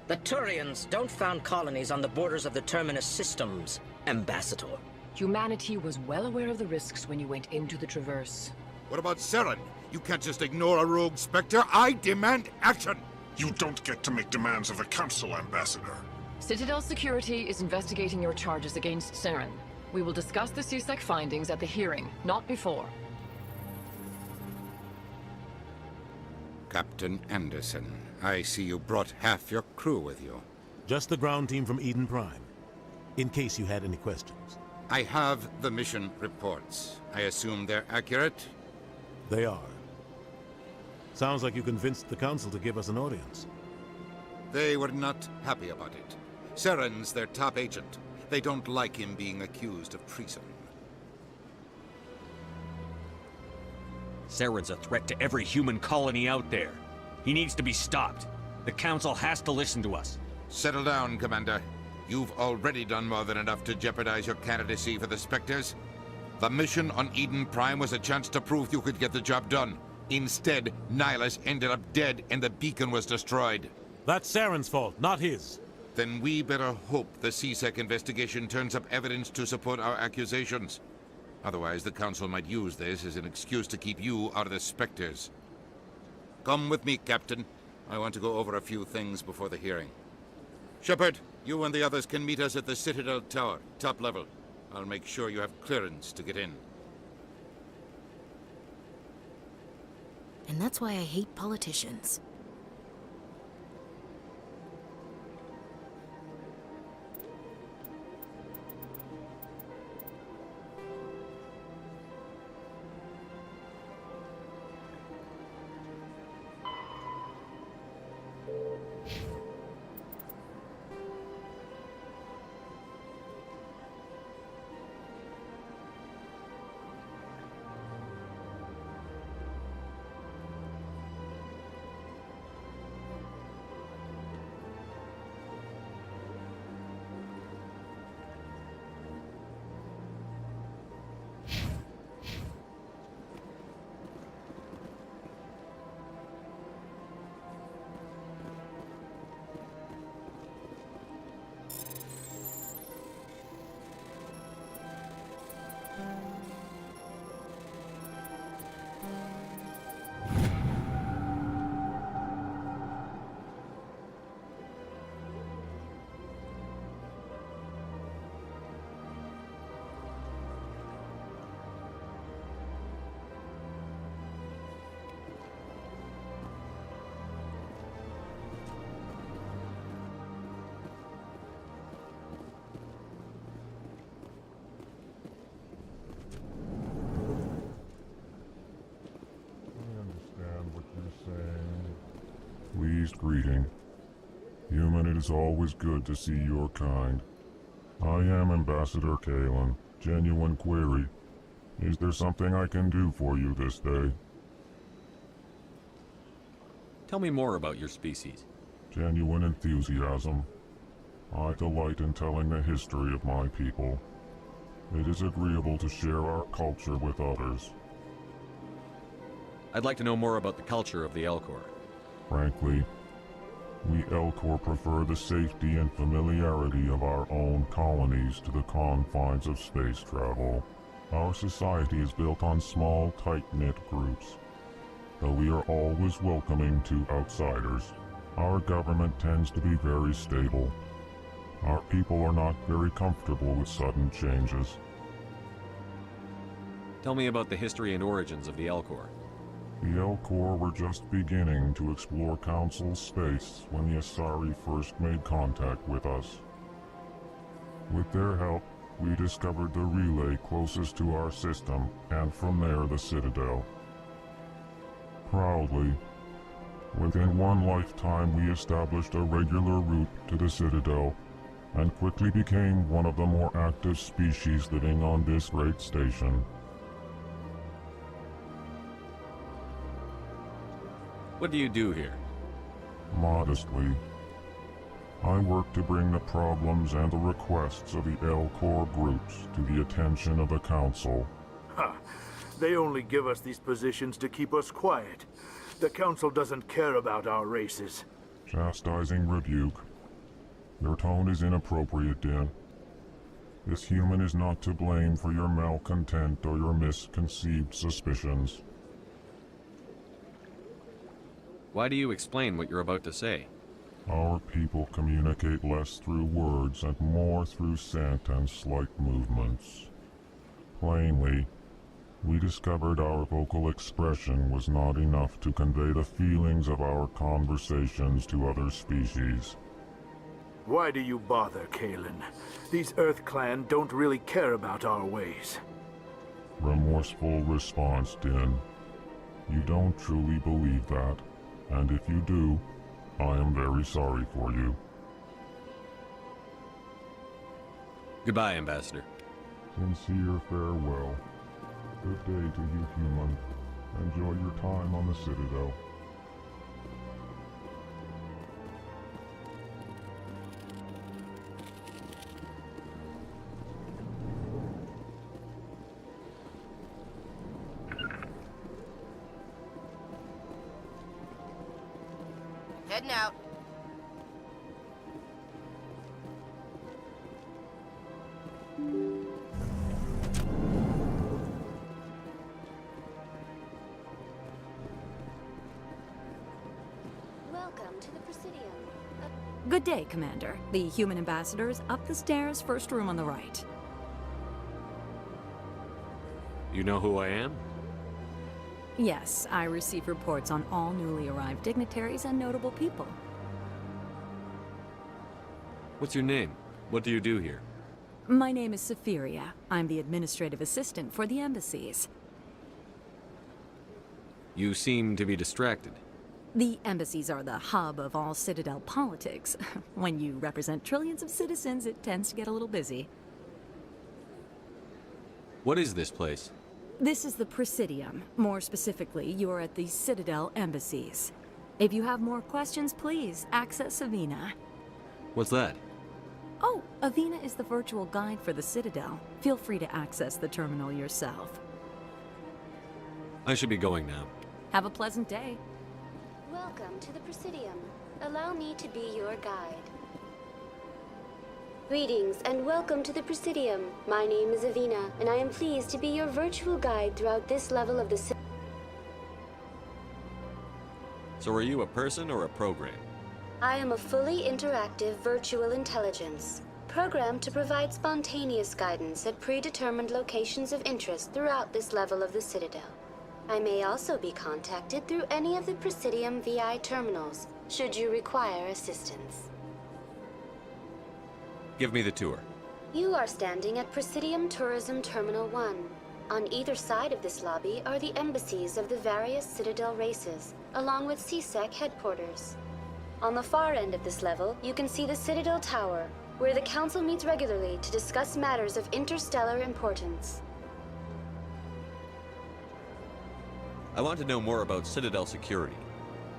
The Turians don't found colonies on the borders of the Terminus systems, Ambassador. Humanity was well aware of the risks when you went into the Traverse. What about Saren? You can't just ignore a rogue Spectre. I demand action! You don't get to make demands of the Council, Ambassador. Citadel Security is investigating your charges against Saren. We will discuss the CSEC findings at the hearing, not before. Captain Anderson, I see you brought half your crew with you. Just the ground team from Eden Prime, in case you had any questions. I have the mission reports. I assume they're accurate? They are. Sounds like you convinced the Council to give us an audience. They were not happy about it. Saren's their top agent. They don't like him being accused of treason. Saren's a threat to every human colony out there. He needs to be stopped. The Council has to listen to us. Settle down, Commander. You've already done more than enough to jeopardize your candidacy for the Spectres. The mission on Eden Prime was a chance to prove you could get the job done. Instead, Nihilus ended up dead and the beacon was destroyed. That's Saren's fault, not his. Then we better hope the CSEC investigation turns up evidence to support our accusations. Otherwise, the Council might use this as an excuse to keep you out of the Spectres. Come with me, Captain. I want to go over a few things before the hearing. Shepard, you and the others can meet us at the Citadel Tower, top level. I'll make sure you have clearance to get in. And that's why I hate politicians. greeting. Human, it is always good to see your kind. I am Ambassador Kalen. Genuine query. Is there something I can do for you this day? Tell me more about your species. Genuine enthusiasm. I delight in telling the history of my people. It is agreeable to share our culture with others. I'd like to know more about the culture of the Elcor. Frankly, we Elcor prefer the safety and familiarity of our own colonies to the confines of space travel. Our society is built on small, tight-knit groups. Though we are always welcoming to outsiders, our government tends to be very stable. Our people are not very comfortable with sudden changes. Tell me about the history and origins of the Elcor. The Elcor were just beginning to explore Council space when the Asari first made contact with us. With their help, we discovered the relay closest to our system, and from there the Citadel. Proudly, within one lifetime we established a regular route to the Citadel, and quickly became one of the more active species living on this great station. What do you do here? Modestly, I work to bring the problems and the requests of the Elcor groups to the attention of the Council. Ha! They only give us these positions to keep us quiet. The Council doesn't care about our races. Chastising rebuke. Your tone is inappropriate, Din. This human is not to blame for your malcontent or your misconceived suspicions. Why do you explain what you're about to say? Our people communicate less through words and more through scent and slight movements. Plainly, we discovered our vocal expression was not enough to convey the feelings of our conversations to other species. Why do you bother, Kalen? These Earth Clan don't really care about our ways. Remorseful response, Din. You don't truly believe that, and if you do, I am very sorry for you. Goodbye, Ambassador. Sincere farewell. Good day to you, human. Enjoy your time on the Citadel. Heading out. Welcome to the Presidium. Good day, Commander. The human ambassador is up the stairs, first room on the right. You know who I am? Yes, I receive reports on all newly arrived dignitaries and notable people. What's your name? What do you do here? My name is Safiria. I'm the administrative assistant for the embassies. You seem to be distracted. The embassies are the hub of all Citadel politics. When you represent trillions of citizens, it tends to get a little busy. What is this place? This is the Presidium. More specifically, you are at the Citadel embassies. If you have more questions, please access Avina. What's that? Oh, Avina is the virtual guide for the Citadel. Feel free to access the terminal yourself. I should be going now. Have a pleasant day. Welcome to the Presidium. Allow me to be your guide. Greetings and welcome to the Presidium. My name is Avina, and I am pleased to be your virtual guide throughout this level of the So are you a person or a program? I am a fully interactive virtual intelligence, programmed to provide spontaneous guidance at predetermined locations of interest throughout this level of the Citadel. I may also be contacted through any of the Presidium VI terminals, should you require assistance. Give me the tour. You are standing at Presidium Tourism Terminal 1. On either side of this lobby are the embassies of the various Citadel races, along with CSEC headquarters. On the far end of this level, you can see the Citadel Tower, where the Council meets regularly to discuss matters of interstellar importance. I want to know more about Citadel security.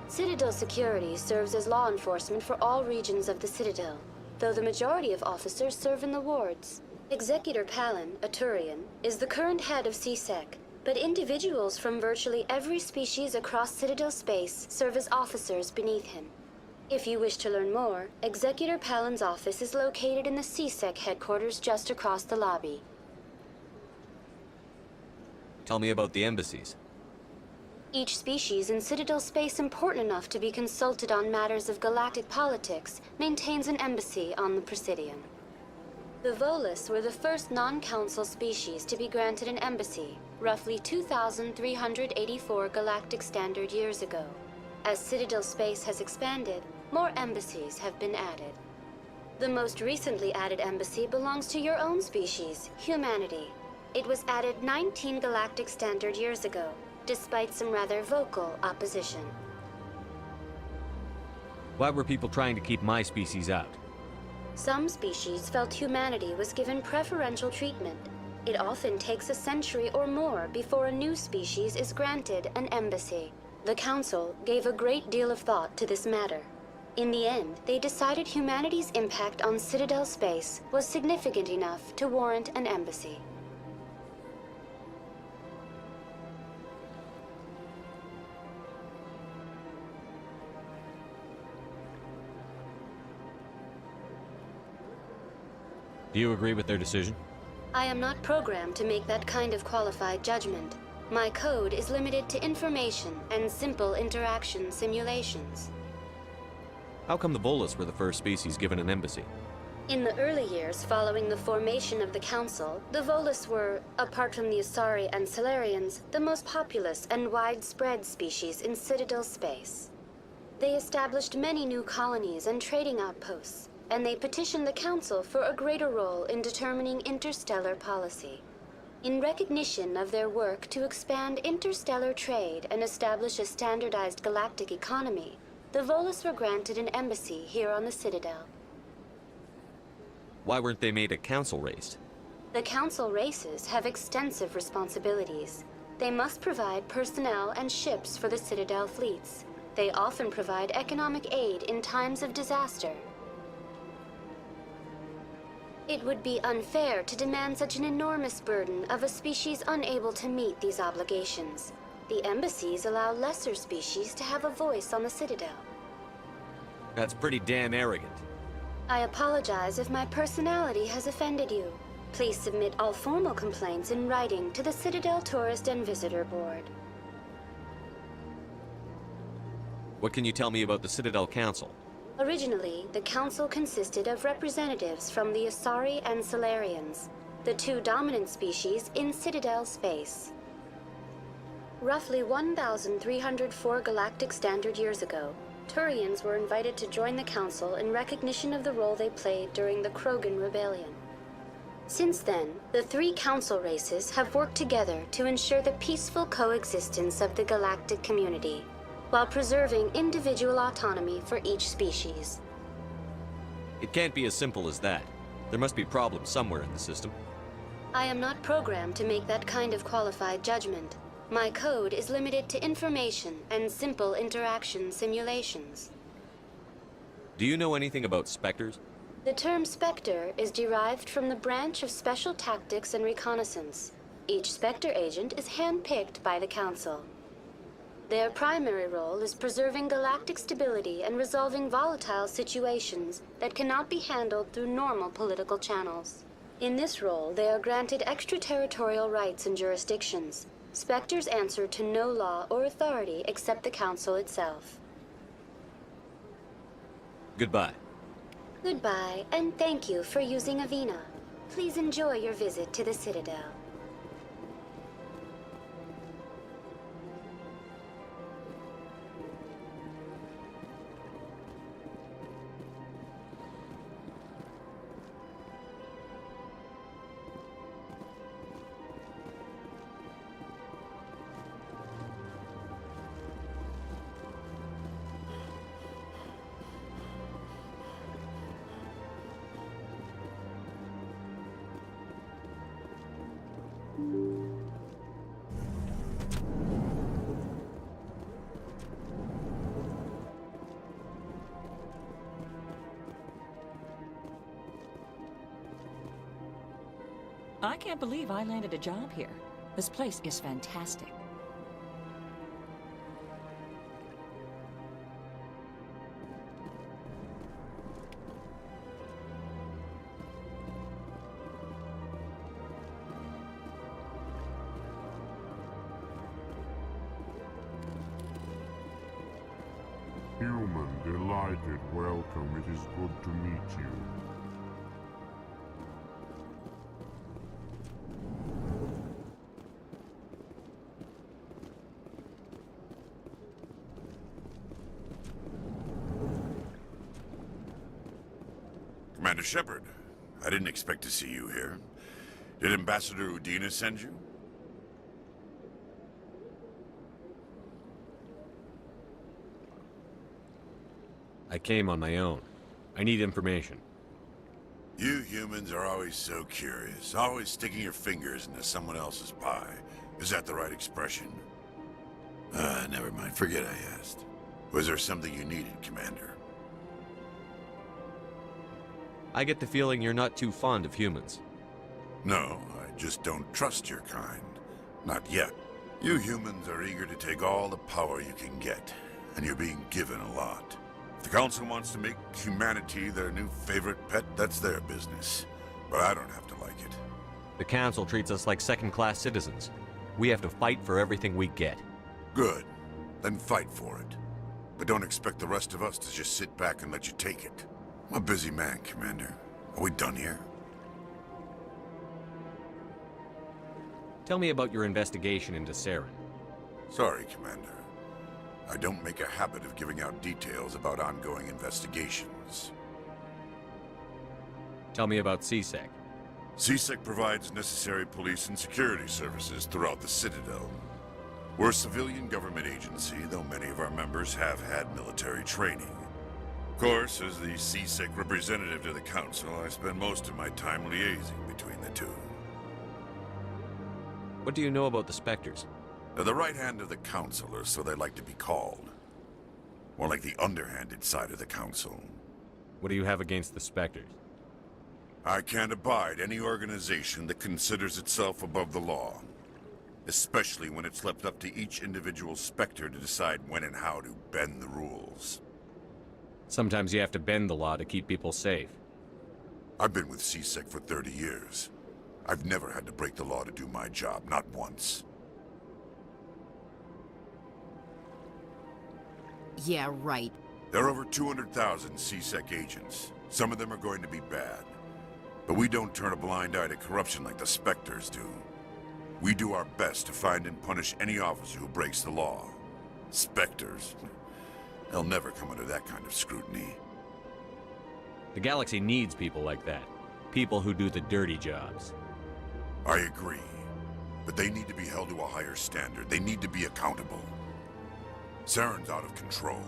Citadel security serves as law enforcement for all regions of the Citadel, though the majority of officers serve in the wards. Executor Palin, a Turian, is the current head of CSEC, but individuals from virtually every species across Citadel space serve as officers beneath him. If you wish to learn more, Executor Palin's office is located in the CSEC headquarters just across the lobby. Tell me about the embassies. Each species in Citadel space important enough to be consulted on matters of galactic politics maintains an embassy on the Presidium. The Volus were the first non-council species to be granted an embassy, roughly 2,384 galactic standard years ago. As Citadel space has expanded, more embassies have been added. The most recently added embassy belongs to your own species, humanity. It was added 19 galactic standard years ago, despite some rather vocal opposition. Why were people trying to keep my species out? Some species felt humanity was given preferential treatment. It often takes a century or more before a new species is granted an embassy. The Council gave a great deal of thought to this matter. In the end, they decided humanity's impact on Citadel space was significant enough to warrant an embassy. Do you agree with their decision? I am not programmed to make that kind of qualified judgment. My code is limited to information and simple interaction simulations. How come the Volus were the first species given an embassy? In the early years following the formation of the Council, the Volus were, apart from the Asari and Solarians, the most populous and widespread species in Citadel space. They established many new colonies and trading outposts, and they petitioned the Council for a greater role in determining interstellar policy. In recognition of their work to expand interstellar trade and establish a standardized galactic economy, the Volus were granted an embassy here on the Citadel. Why weren't they made a council race? The Council races have extensive responsibilities. They must provide personnel and ships for the Citadel fleets. They often provide economic aid in times of disaster. It would be unfair to demand such an enormous burden of a species unable to meet these obligations. The embassies allow lesser species to have a voice on the Citadel. That's pretty damn arrogant. I apologize if my personality has offended you. Please submit all formal complaints in writing to the Citadel Tourist and Visitor Board. What can you tell me about the Citadel Council? Originally, the Council consisted of representatives from the Asari and Solarians, the two dominant species in Citadel space. Roughly 1,304 galactic standard years ago, Turians were invited to join the Council in recognition of the role they played during the Krogan Rebellion. Since then, the three Council races have worked together to ensure the peaceful coexistence of the galactic community, while preserving individual autonomy for each species. It can't be as simple as that. There must be problems somewhere in the system. I am not programmed to make that kind of qualified judgment. My code is limited to information and simple interaction simulations. Do you know anything about Spectres? The term Spectre is derived from the branch of Special Tactics and Reconnaissance. Each Spectre agent is handpicked by the Council. Their primary role is preserving galactic stability and resolving volatile situations that cannot be handled through normal political channels. In this role, they are granted extraterritorial rights and jurisdictions. Spectres answer to no law or authority except the Council itself. Goodbye. Goodbye, and thank you for using Avina. Please enjoy your visit to the Citadel. I can't believe I landed a job here. This place is fantastic. Human, delighted, welcome. It is good to meet you. Commander Shepard, I didn't expect to see you here. Did Ambassador Udina send you? I came on my own. I need information. You humans are always so curious, always sticking your fingers into someone else's pie. Is that the right expression? Never mind. Forget I asked. Was there something you needed, Commander? I get the feeling you're not too fond of humans. No, I just don't trust your kind. Not yet. You humans are eager to take all the power you can get, and you're being given a lot. If the Council wants to make humanity their new favorite pet, that's their business. But I don't have to like it. The Council treats us like second-class citizens. We have to fight for everything we get. Good. Then fight for it. But don't expect the rest of us to just sit back and let you take it. I'm a busy man, Commander. Are we done here? Tell me about your investigation into Saren. Sorry, Commander. I don't make a habit of giving out details about ongoing investigations. Tell me about CSEC. CSEC provides necessary police and security services throughout the Citadel. We're a civilian government agency, though many of our members have had military training. Of course, as the CSEC representative to the Council, I spend most of my time liaising between the two. What do you know about the Spectres? They're the right hand of the Council, or so they like to be called. More like the underhanded side of the Council. What do you have against the Spectres? I can't abide any organization that considers itself above the law. Especially when it's left up to each individual Spectre to decide when and how to bend the rules. Sometimes you have to bend the law to keep people safe. I've been with CSEC for 30 years. I've never had to break the law to do my job, not once. Yeah, right. There are over 200,000 CSEC agents. Some of them are going to be bad. But we don't turn a blind eye to corruption like the Spectres do. We do our best to find and punish any officer who breaks the law. Spectres. They'll never come under that kind of scrutiny. The galaxy needs people like that. People who do the dirty jobs. I agree. But they need to be held to a higher standard. They need to be accountable. Saren's out of control.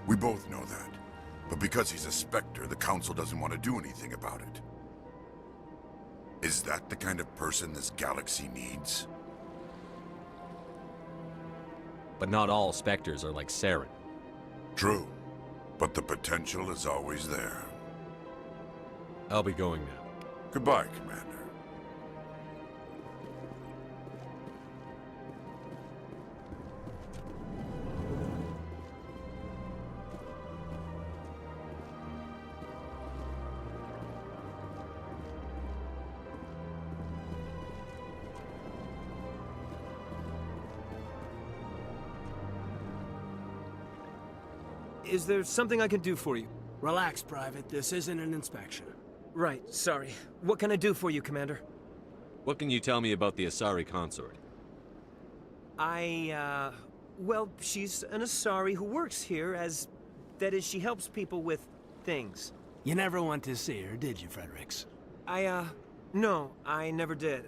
We both know that. But because he's a Spectre, the Council doesn't want to do anything about it. Is that the kind of person this galaxy needs? But not all Spectres are like Saren. True. But the potential is always there. I'll be going now. Goodbye, Commander. Is there something I can do for you? Relax, Private. This isn't an inspection. Right, sorry. What can I do for you, Commander? What can you tell me about the Asari consort? Well, she's an Asari who works here as... That is, she helps people with things. You never went to see her, did you, Fredericks? No, I never did.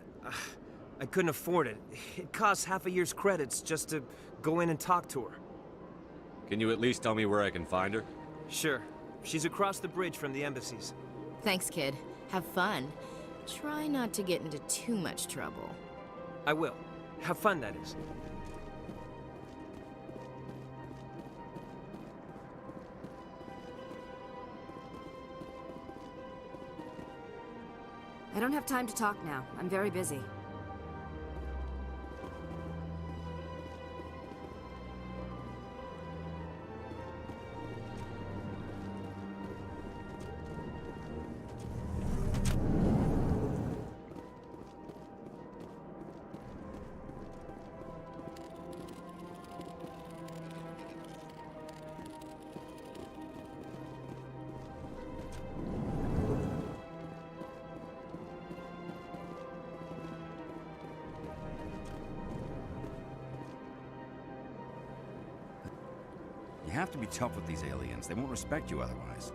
I couldn't afford it. It costs half a year's credits just to go in and talk to her. Can you at least tell me where I can find her? Sure. She's across the bridge from the embassies. Thanks, kid. Have fun. Try not to get into too much trouble. I will. Have fun, that is. I don't have time to talk now. I'm very busy. You have to be tough with these aliens. They won't respect you otherwise.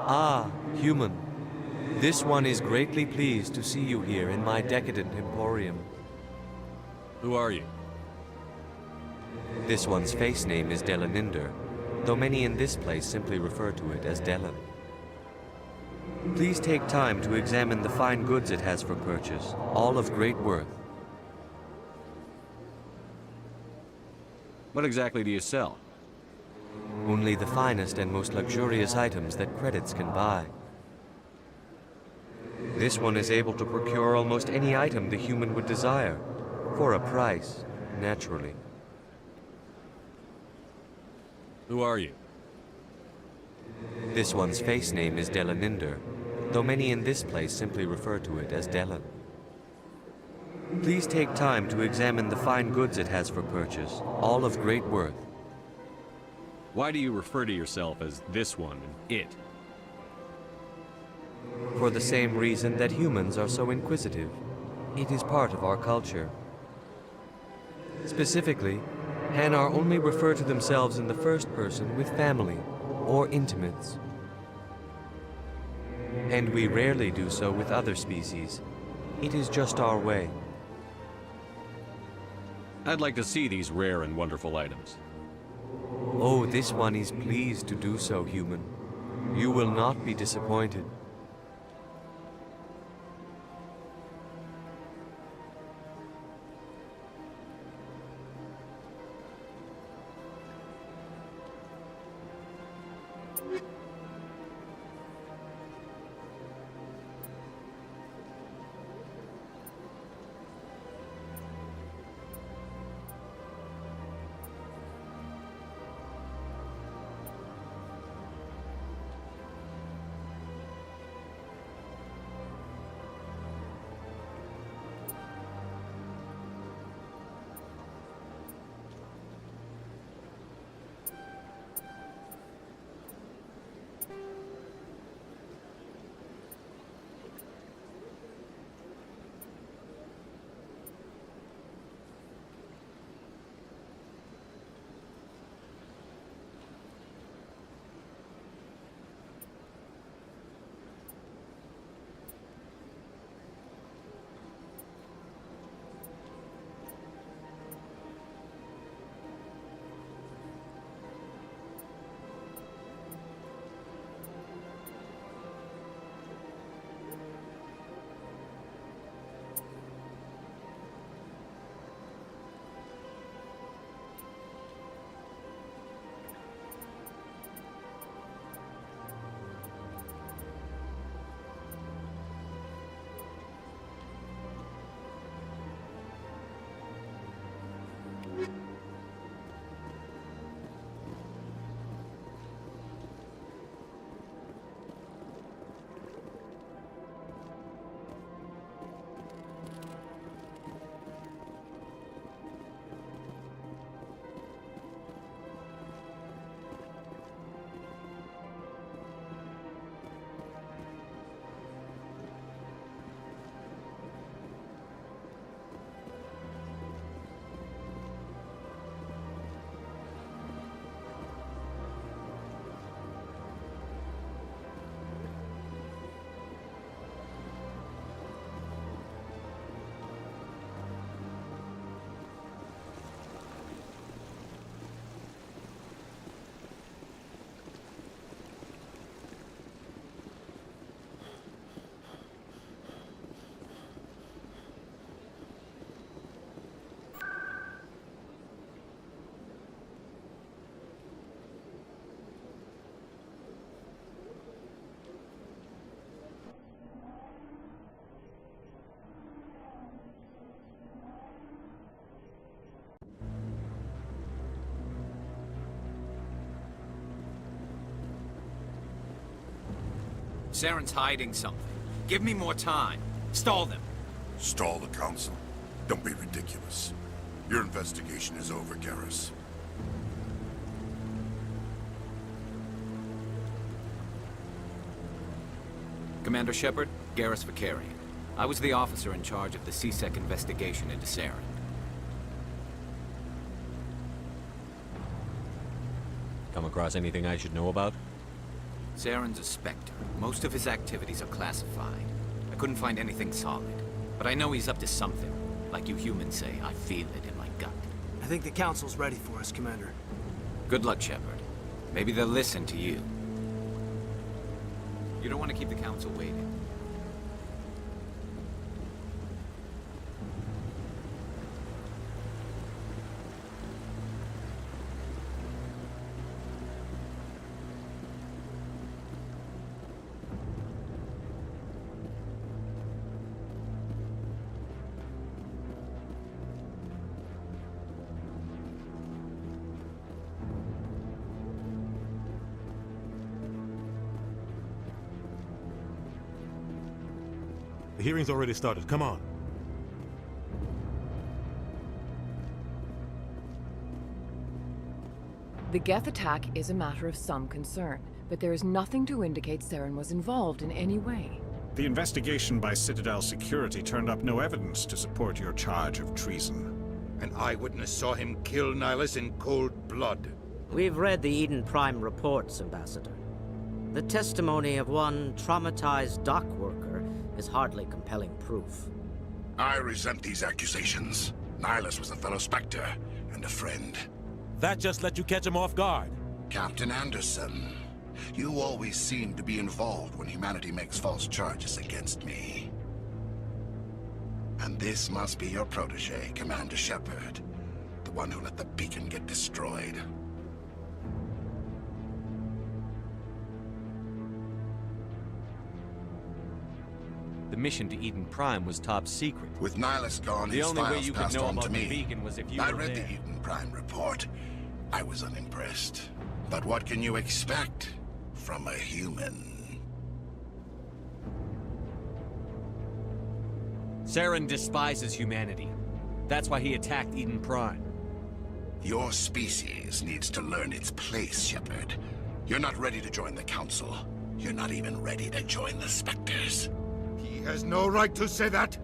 Ah, human. This one is greatly pleased to see you here in my decadent emporium. Who are you? This one's face name is Delaninder, though many in this place simply refer to it as Delan. Please take time to examine the fine goods it has for purchase, all of great worth. What exactly do you sell? Only the finest and most luxurious items that credits can buy. This one is able to procure almost any item the human would desire, for a price, naturally. Who are you? This one's face name is Delaninder, though many in this place simply refer to it as Delan. Please take time to examine the fine goods it has for purchase, all of great worth. Why do you refer to yourself as this one and it? For the same reason that humans are so inquisitive. It is part of our culture. Specifically, Hanar only refer to themselves in the first person with family or intimates. And we rarely do so with other species. It is just our way. I'd like to see these rare and wonderful items. Oh, this one is pleased to do so, human. You will not be disappointed. Saren's hiding something. Give me more time. Stall them. Stall the Council? Don't be ridiculous. Your investigation is over, Garrus. Commander Shepard, Garrus Vakarian. I was the officer in charge of the CSEC investigation into Saren. Come across anything I should know about? Saren's a Spectre. Most of his activities are classified. I couldn't find anything solid. But I know he's up to something. Like you humans say, I feel it in my gut. I think the Council's ready for us, Commander. Good luck, Shepard. Maybe they'll listen to you. You don't want to keep the Council waiting. The hearing's already started. Come on. The Geth attack is a matter of some concern, but there is nothing to indicate Saren was involved in any way. The investigation by Citadel Security turned up no evidence to support your charge of treason. An eyewitness saw him kill Nihilus in cold blood. We've read the Eden Prime reports, Ambassador. The testimony of one traumatized dock worker is hardly compelling proof. I resent these accusations. Nihilus was a fellow Spectre and a friend. That just let you catch him off guard. Captain Anderson, you always seem to be involved when humanity makes false charges against me. And this must be your protege, Commander Shepard, the one who let the beacon get destroyed. The mission to Eden Prime was top secret. With Nihilus gone, the his only way files you could passed know on about to the me. beacon was if you I were read there. the Eden Prime report. I was unimpressed. But what can you expect from a human? Saren despises humanity. That's why he attacked Eden Prime. Your species needs to learn its place, Shepard. You're not ready to join the Council. You're not even ready to join the Spectres. He has no right to say that.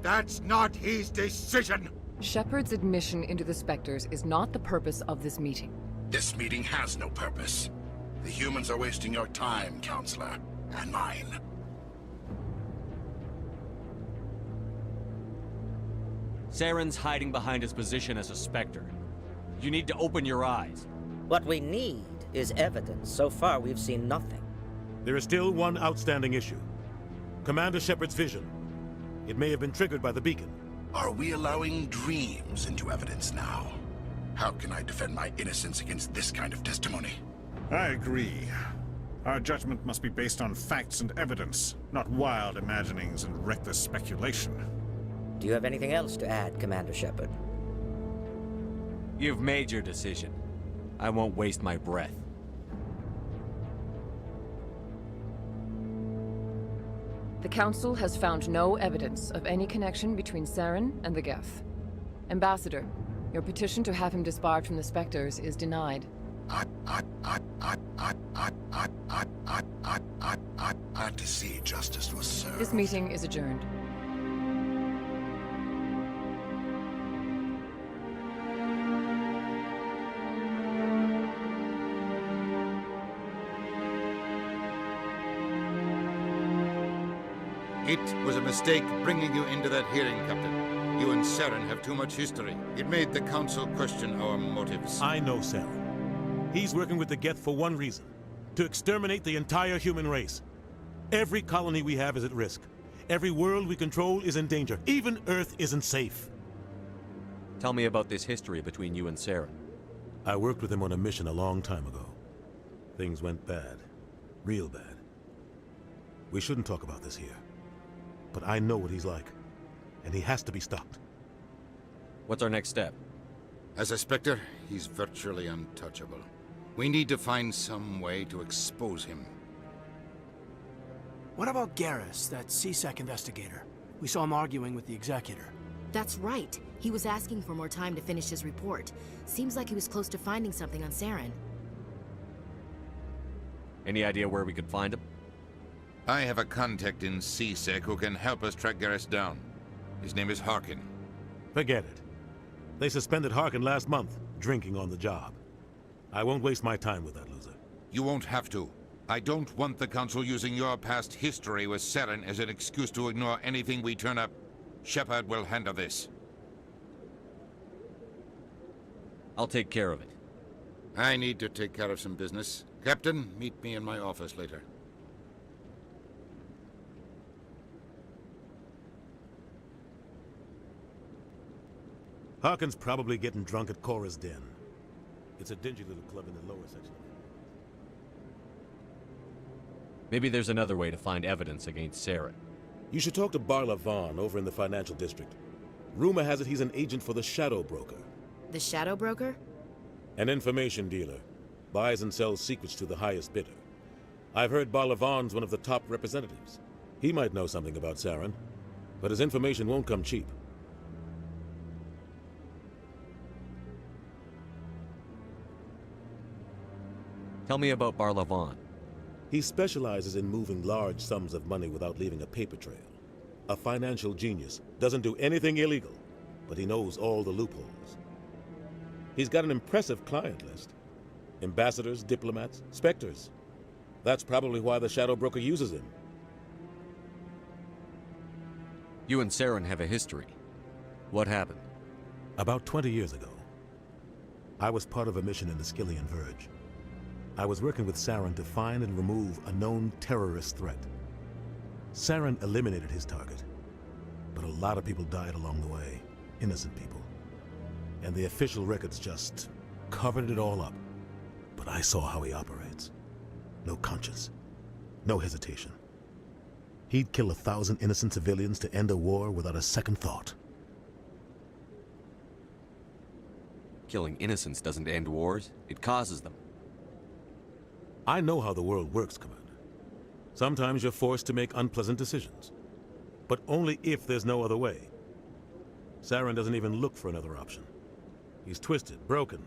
That's not his decision. Shepard's admission into the Spectres is not the purpose of this meeting. This meeting has no purpose. The humans are wasting your time, Counselor, and mine. Saren's hiding behind his position as a Spectre. You need to open your eyes. What we need is evidence. So far, we've seen nothing. There is still one outstanding issue. Commander Shepard's vision. It may have been triggered by the beacon. Are we allowing dreams into evidence now? How can I defend my innocence against this kind of testimony? I agree. Our judgment must be based on facts and evidence, not wild imaginings and reckless speculation. Do you have anything else to add, Commander Shepard? You've made your decision. I won't waste my breath. The Council has found no evidence of any connection between Saren and the Geth. Ambassador, your petition to have him disbarred from the Spectres is denied. Glad to see justice was served. This meeting is adjourned. It was a mistake bringing you into that hearing, Captain. You and Saren have too much history. It made the Council question our motives. I know Saren. He's working with the Geth for one reason. To exterminate the entire human race. Every colony we have is at risk. Every world we control is in danger. Even Earth isn't safe. Tell me about this history between you and Saren. I worked with him on a mission a long time ago. Things went bad. Real bad. We shouldn't talk about this here. But I know what he's like. And he has to be stopped. What's our next step? As a Spectre, he's virtually untouchable. We need to find some way to expose him. What about Garrus, that CSEC investigator? We saw him arguing with the executor. That's right. He was asking for more time to finish his report. Seems like he was close to finding something on Saren. Any idea where we could find him? I have a contact in CSEC who can help us track Garrus down. His name is Harkin. Forget it. They suspended Harkin last month, drinking on the job. I won't waste my time with that loser. You won't have to. I don't want the Council using your past history with Saren as an excuse to ignore anything we turn up. Shepard will handle this. I'll take care of it. I need to take care of some business. Captain, meet me in my office later. Harkin's probably getting drunk at Cora's Den. It's a dingy little club in the lower section. Maybe there's another way to find evidence against Saren. You should talk to Barla Vaughn over in the financial district. Rumor has it he's an agent for the Shadow Broker. The Shadow Broker? An information dealer. Buys and sells secrets to the highest bidder. I've heard Barla Vaughn's one of the top representatives. He might know something about Saren, but his information won't come cheap. Tell me about Barla Vaughn. He specializes in moving large sums of money without leaving a paper trail. A financial genius, doesn't do anything illegal, but he knows all the loopholes. He's got an impressive client list. Ambassadors, diplomats, specters. That's probably why the Shadow Broker uses him. You and Saren have a history. What happened? About 20 years ago, I was part of a mission in the Skillian Verge. I was working with Saren to find and remove a known terrorist threat. Saren eliminated his target, but a lot of people died along the way, innocent people. And the official records just covered it all up. But I saw how he operates. No conscience, no hesitation. He'd kill 1,000 innocent civilians to end a war without a second thought. Killing innocents doesn't end wars, it causes them. I know how the world works, Commander. Sometimes you're forced to make unpleasant decisions. But only if there's no other way. Saren doesn't even look for another option. He's twisted, broken.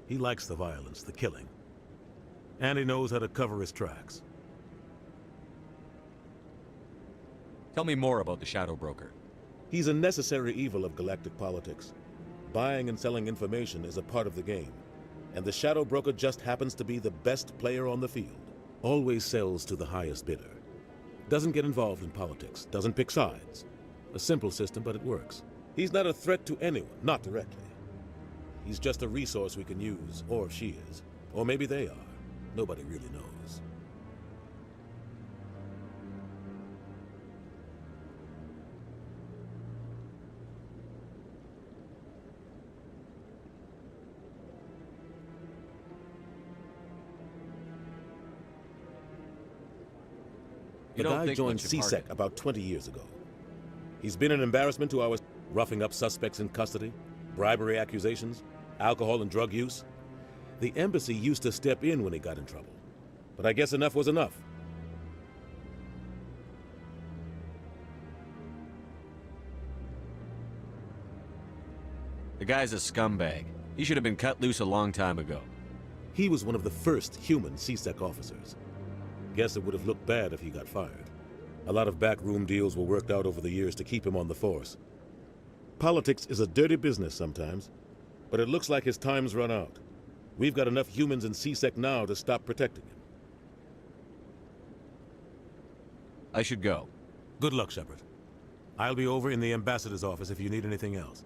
He likes the violence, the killing. And he knows how to cover his tracks. Tell me more about the Shadow Broker. He's a necessary evil of galactic politics. Buying and selling information is a part of the game. And the Shadow Broker just happens to be the best player on the field. Always sells to the highest bidder. Doesn't get involved in politics, doesn't pick sides. A simple system, but it works. He's not a threat to anyone, not directly. He's just a resource we can use, or she is. Or maybe they are. Nobody really knows. The guy joined CSEC about 20 years ago. He's been an embarrassment to our roughing up suspects in custody, bribery accusations, alcohol and drug use. The embassy used to step in when he got in trouble. But I guess enough was enough. The guy's a scumbag. He should have been cut loose a long time ago. He was one of the first human CSEC officers. Guess it would have looked bad if he got fired. A lot of backroom deals were worked out over the years to keep him on the force. Politics is a dirty business sometimes, but it looks like his time's run out. We've got enough humans in CSEC now to stop protecting him. I should go. Good luck, Shepard. I'll be over in the ambassador's office if you need anything else.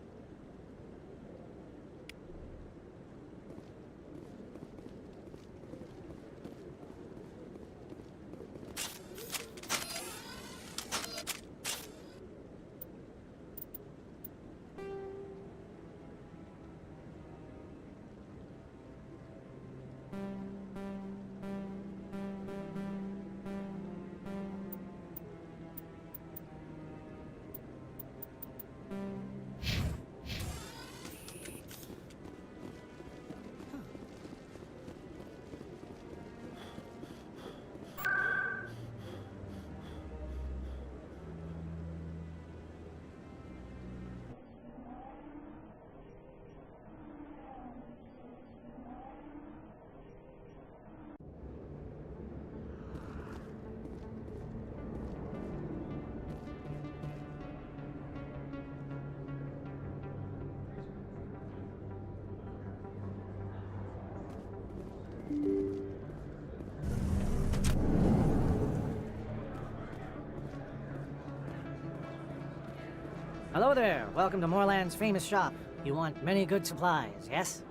Hello there. Welcome to Moorland's famous shop. You want many good supplies, yes?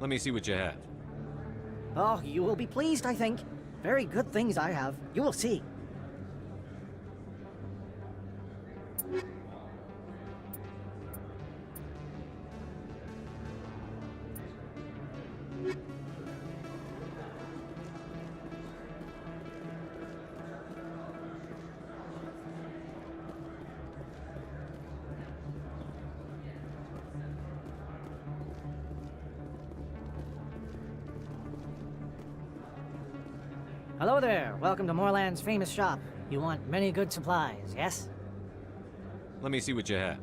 Let me see what you have. Oh, you will be pleased, I think. Very good things I have. You will see. Hello there. Welcome to Moorland's famous shop. You want many good supplies, yes? Let me see what you have.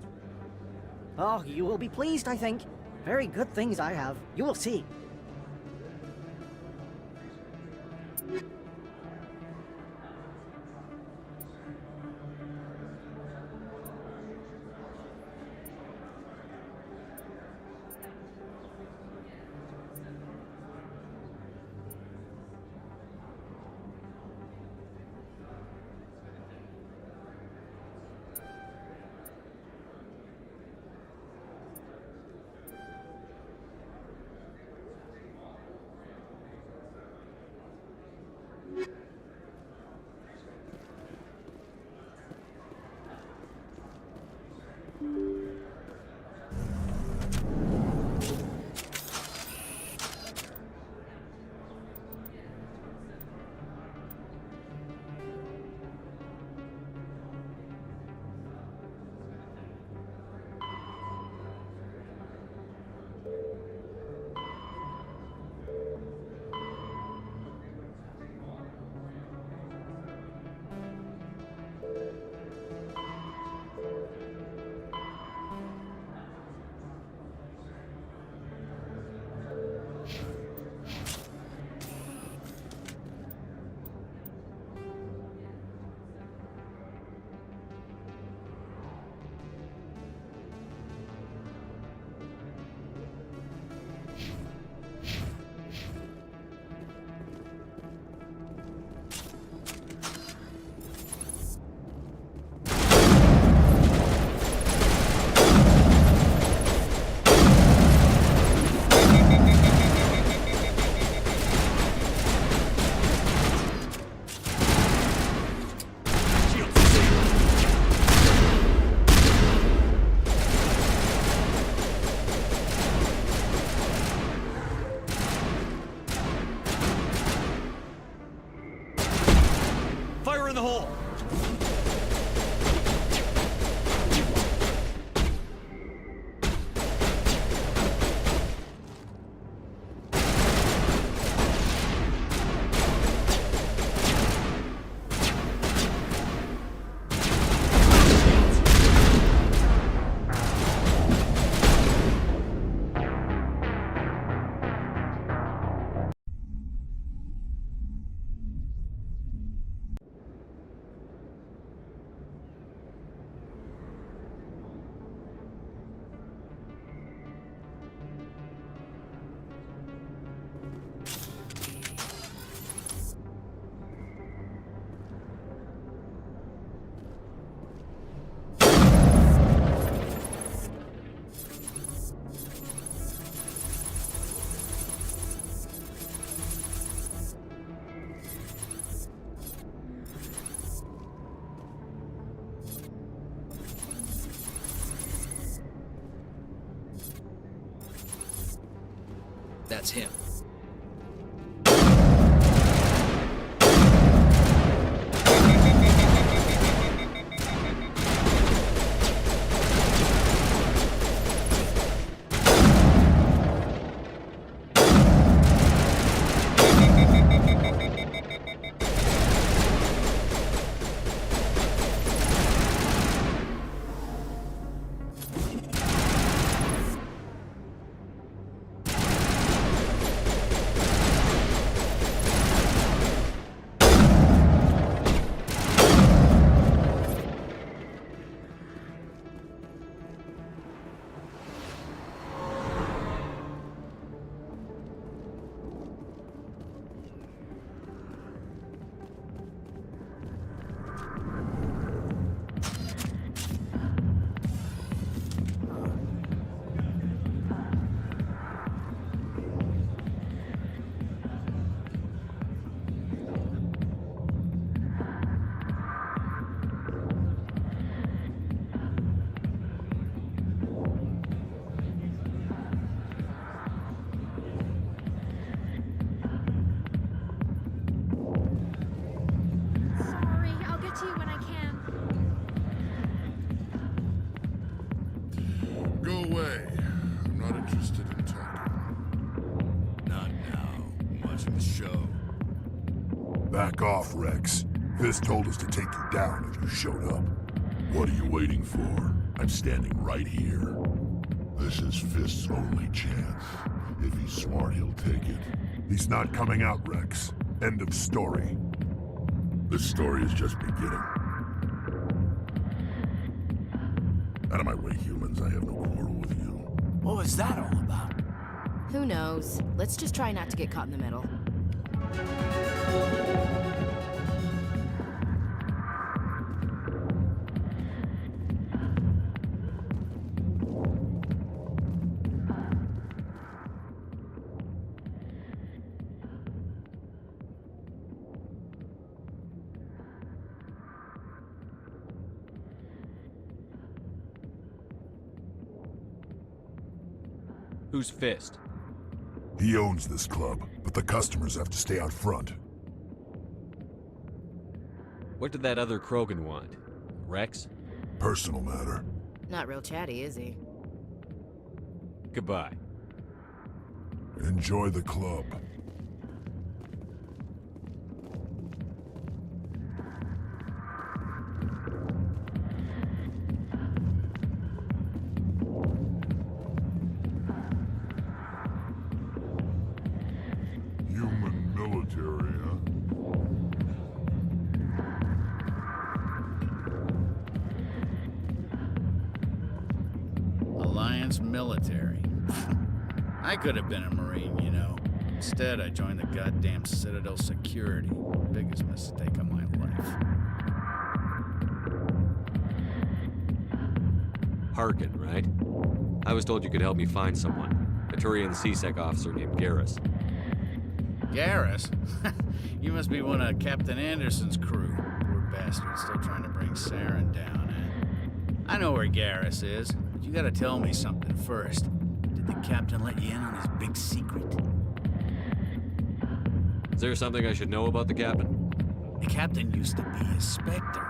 Oh, you will be pleased, I think. Very good things I have. You will see. Fire in the hole! That's him. Back off, Rex. Fist told us to take you down if you showed up. What are you waiting for? I'm standing right here. This is Fist's only chance. If he's smart, he'll take it. He's not coming out, Rex. End of story. This story is just beginning. Out of my way, humans. I have no quarrel with you. What was that all about? Who knows? Let's just try not to get caught in the middle. Who's Fist? He owns this club, but the customers have to stay out front. What did that other Krogan want? Rex? Personal matter. Not real chatty, is he? Goodbye. Enjoy the club. Human military, huh? Alliance military. I could have been a Marine, you know. Instead, I joined the goddamn Citadel security. Biggest mistake of my life. Harkin, right? I was told you could help me find someone. A Turian CSEC officer named Garrus. Garrus? You must be one of Captain Anderson's crew. Poor bastard, still trying to bring Saren down, eh? I know where Garrus is, but you gotta tell me something first. Did the captain let you in on his big secret? Is there something I should know about the captain? The captain used to be a Spectre.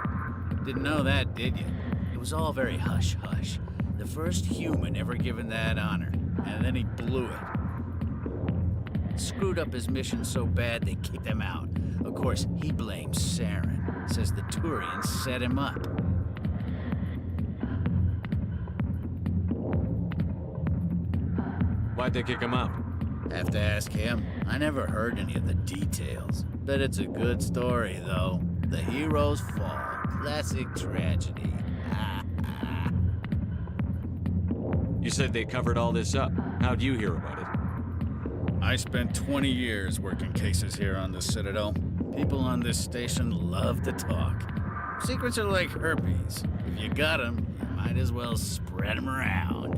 Didn't know that, did you? It was all very hush-hush. The first human ever given that honor, and then he blew it. Screwed up his mission so bad they kicked him out. Of course, he blames Saren. Says the Turians set him up. Why'd they kick him out? Have to ask him. I never heard any of the details. Bet it's a good story, though. The heroes fall. Classic tragedy. You said they covered all this up. How'd you hear about it? I spent 20 years working cases here on the Citadel. People on this station love to talk. Secrets are like herpes. If you got them, you might as well spread them around.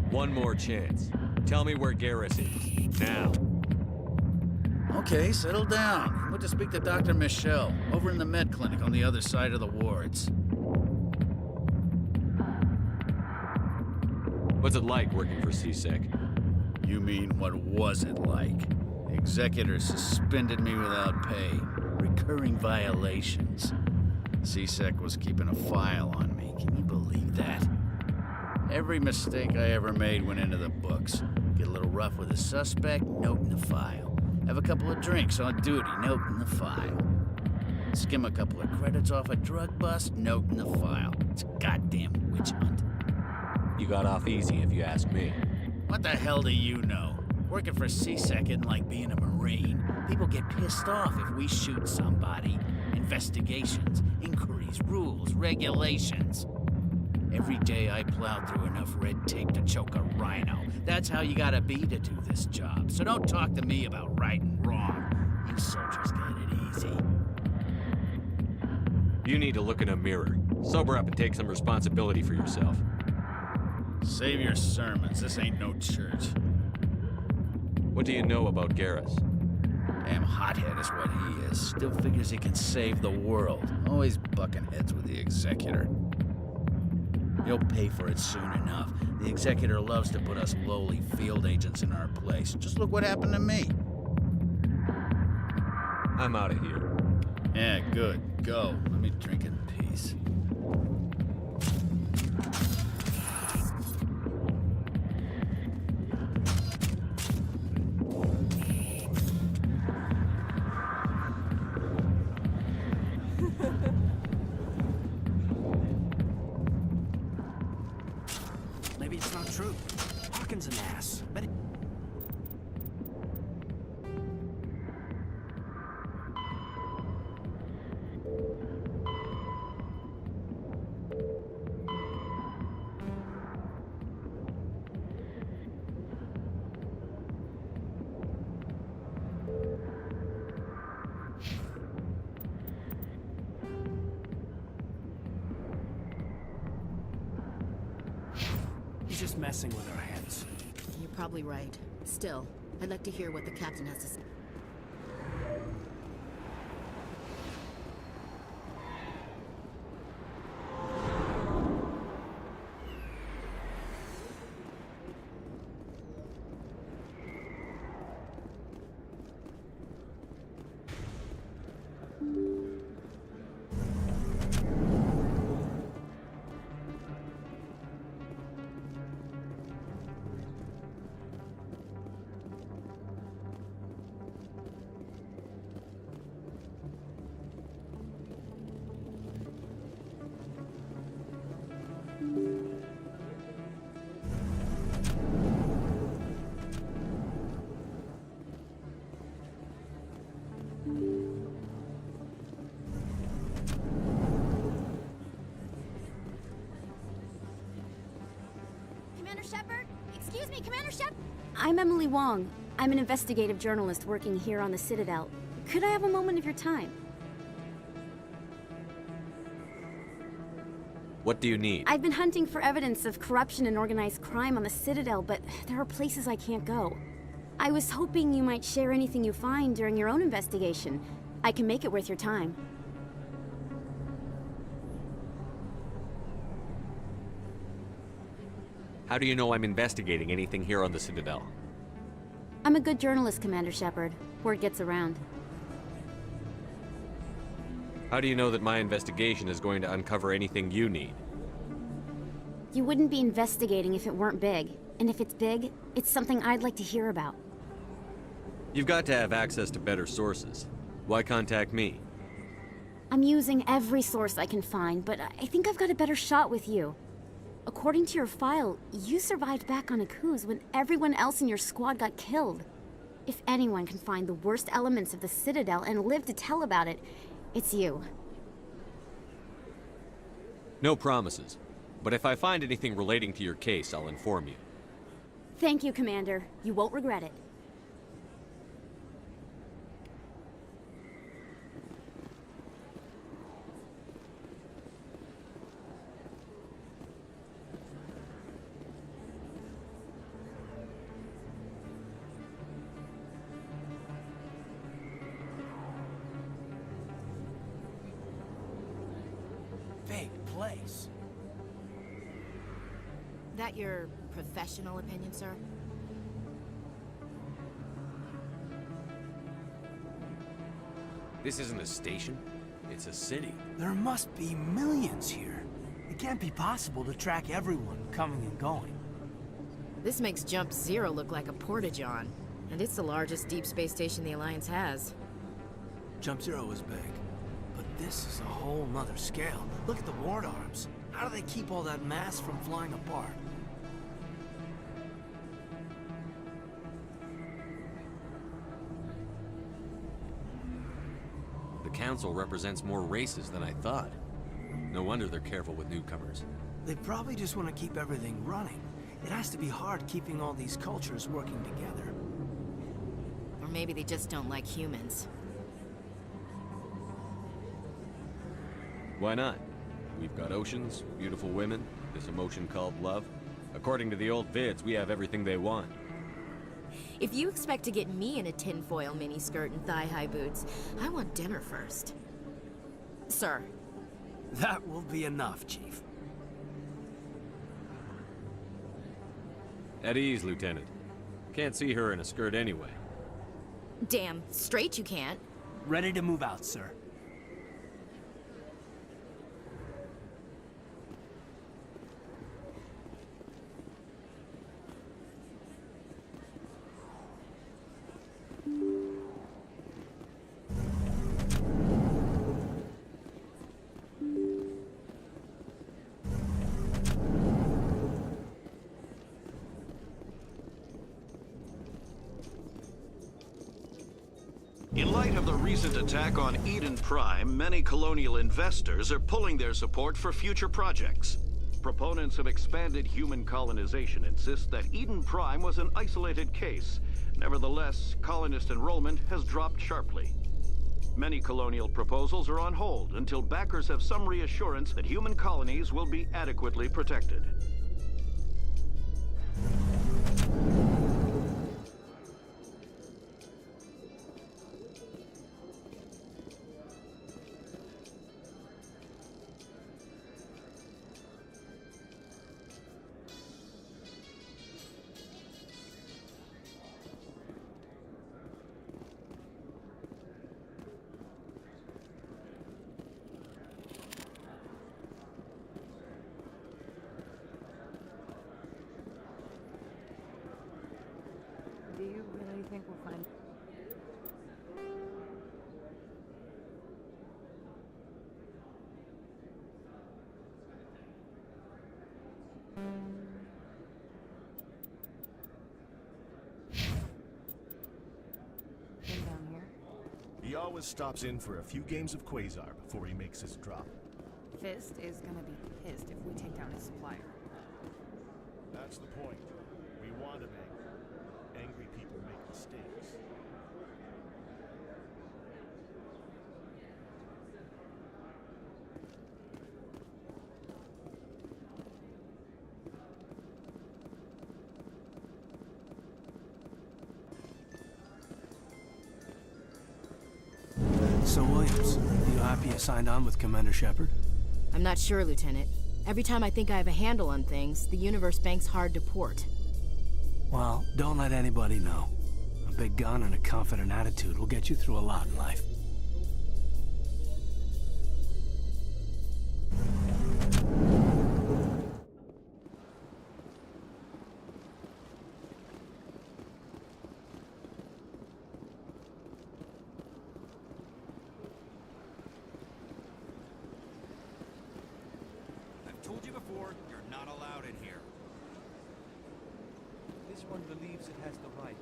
One more chance. Tell me where Garrus is. Now. Okay, settle down. Went to speak to Dr. Michelle, over in the med clinic on the other side of the wards. What's it like working for CSEC? You mean, what was it like? Executors suspended me without pay. Recurring violations. CSEC was keeping a file on me. Can you believe that? Every mistake I ever made went into the books. Get a little rough with a suspect, note in the file. Have a couple of drinks on duty, note in the file. Skim a couple of credits off a drug bust, note in the file. It's a goddamn witch hunt. You got off easy, if you ask me. What the hell do you know? Working for CSEC isn't like being a Marine. People get pissed off if we shoot somebody. Investigations, inquiries, rules, regulations. Every day I plowed through enough red tape to choke a rhino. That's how you gotta be to do this job. So don't talk to me about right and wrong. You soldiers got it easy. You need to look in a mirror. Sober up and take some responsibility for yourself. Save your sermons. This ain't no church. What do you know about Garrus? Damn hothead is what he is. Still figures he can save the world. Always bucking heads with the Executor. He'll pay for it soon enough. The Executor loves to put us lowly field agents in our place. Just look what happened to me. I'm out of here. Yeah, good. Go. Let me drink in peace. He's just messing with our heads. You're probably right. Still, I'd like to hear what the captain has to say. Commander Shepard? Excuse me, Commander Shepard? I'm Emily Wong. I'm an investigative journalist working here on the Citadel. Could I have a moment of your time? What do you need? I've been hunting for evidence of corruption and organized crime on the Citadel, but there are places I can't go. I was hoping you might share anything you find during your own investigation. I can make it worth your time. How do you know I'm investigating anything here on the Citadel? I'm a good journalist, Commander Shepard. Word gets around. How do you know that my investigation is going to uncover anything you need? You wouldn't be investigating if it weren't big. And if it's big, it's something I'd like to hear about. You've got to have access to better sources. Why contact me? I'm using every source I can find, but I think I've got a better shot with you. According to your file, you survived back on Akuz when everyone else in your squad got killed. If anyone can find the worst elements of the Citadel and live to tell about it, it's you. No promises. But if I find anything relating to your case, I'll inform you. Thank you, Commander. You won't regret it. Big place. That your professional opinion, sir? This isn't a station. It's a city. There must be millions here. It can't be possible to track everyone coming and going. This makes Jump Zero look like a porta-john. And it's the largest deep space station the Alliance has. Jump Zero is big. But this is a whole nother scale. Look at the ward arms. How do they keep all that mass from flying apart? The Council represents more races than I thought. No wonder they're careful with newcomers. They probably just want to keep everything running. It has to be hard keeping all these cultures working together. Or maybe they just don't like humans. Why not? We've got oceans, beautiful women, this emotion called love. According to the old vids, we have everything they want. If you expect to get me in a tinfoil miniskirt and thigh-high boots, I want dinner first. Sir. That will be enough, Chief. At ease, Lieutenant. Can't see her in a skirt anyway. Damn straight you can't. Ready to move out, sir. In light of the recent attack on Eden Prime, many colonial investors are pulling their support for future projects. Proponents of expanded human colonization insist that Eden Prime was an isolated case. Nevertheless, colonist enrollment has dropped sharply. Many colonial proposals are on hold until backers have some reassurance that human colonies will be adequately protected. Do you really think we'll find... down here? He always stops in for a few games of Quasar before he makes his drop. Fist is gonna be pissed if we take down his supplier. That's the point. We want him angry. Angry people make mistakes. So, Williams, you happy you signed on with Commander Shepard? I'm not sure, Lieutenant. Every time I think I have a handle on things, the universe bank's hard to port. Well, don't let anybody know. A big gun and a confident attitude will get you through a lot in life. Told you before, you're not allowed in here. This one believes it has the right.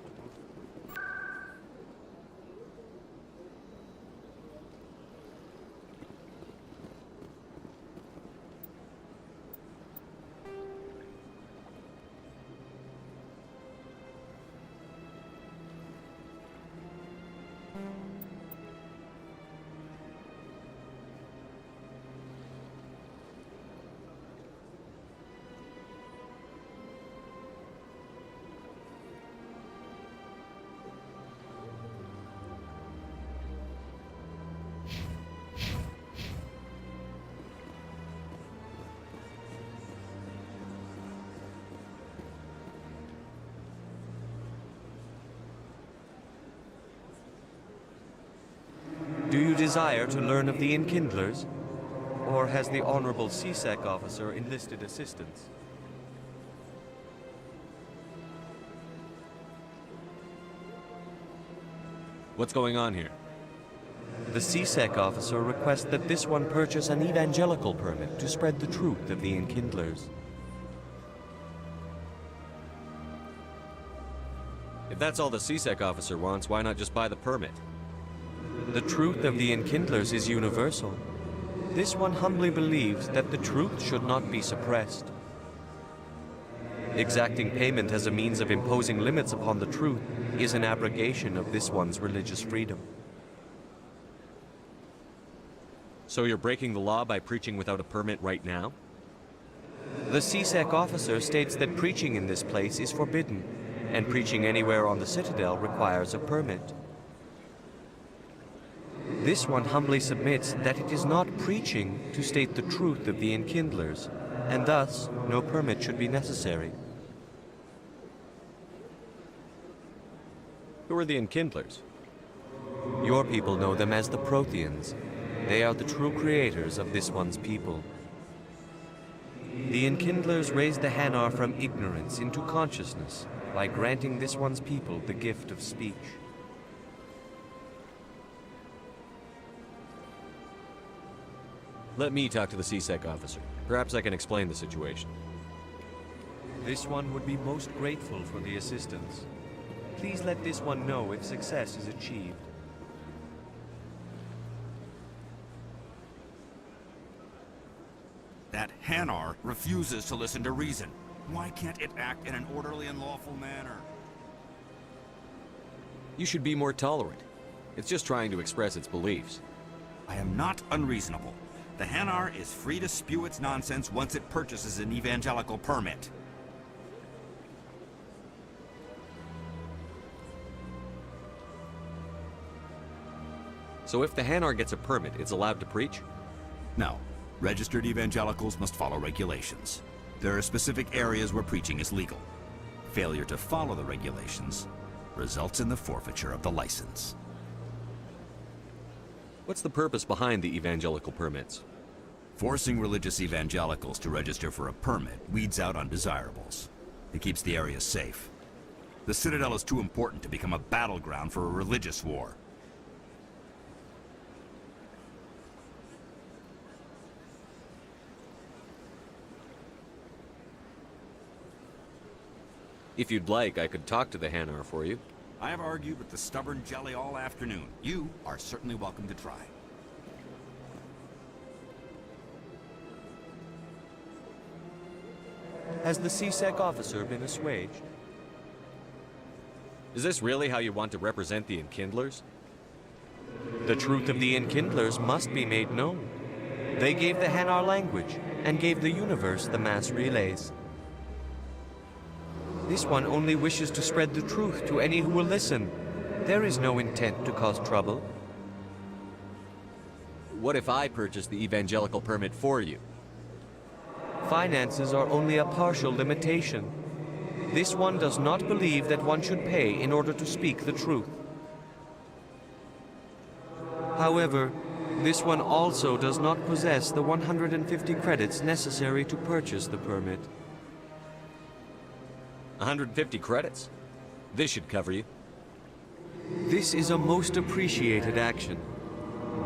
Do you desire to learn of the Enkindlers? Or has the Honorable CSEC officer enlisted assistance? What's going on here? The CSEC officer requests that this one purchase an evangelical permit to spread the truth of the Enkindlers. If that's all the CSEC officer wants, why not just buy the permit? The truth of the Enkindlers is universal. This one humbly believes that the truth should not be suppressed. Exacting payment as a means of imposing limits upon the truth is an abrogation of this one's religious freedom. So you're breaking the law by preaching without a permit right now? The CSEC officer states that preaching in this place is forbidden, and preaching anywhere on the Citadel requires a permit. This one humbly submits that it is not preaching to state the truth of the Enkindlers, and thus no permit should be necessary. Who are the Enkindlers? Your people know them as the Protheans. They are the true creators of this one's people. The Enkindlers raised the Hanar from ignorance into consciousness by granting this one's people the gift of speech. Let me talk to the CSEC officer. Perhaps I can explain the situation. This one would be most grateful for the assistance. Please let this one know if success is achieved. That Hanar refuses to listen to reason. Why can't it act in an orderly and lawful manner? You should be more tolerant. It's just trying to express its beliefs. I am not unreasonable. The Hanar is free to spew its nonsense once it purchases an evangelical permit. So if the Hanar gets a permit, it's allowed to preach? No. Registered evangelicals must follow regulations. There are specific areas where preaching is legal. Failure to follow the regulations results in the forfeiture of the license. What's the purpose behind the evangelical permits? Forcing religious evangelicals to register for a permit weeds out undesirables. It keeps the area safe. The Citadel is too important to become a battleground for a religious war. If you'd like, I could talk to the Hanar for you. I have argued with the stubborn jelly all afternoon. You are certainly welcome to try. Has the CSEC officer been assuaged? Is this really how you want to represent the Enkindlers? The truth of the Enkindlers must be made known. They gave the Hanar language, and gave the universe the mass relays. This one only wishes to spread the truth to any who will listen. There is no intent to cause trouble. What if I purchase the evangelical permit for you? Finances are only a partial limitation. This one does not believe that one should pay in order to speak the truth. However, this one also does not possess the 150 credits necessary to purchase the permit. 150 credits? This should cover you. This is a most appreciated action.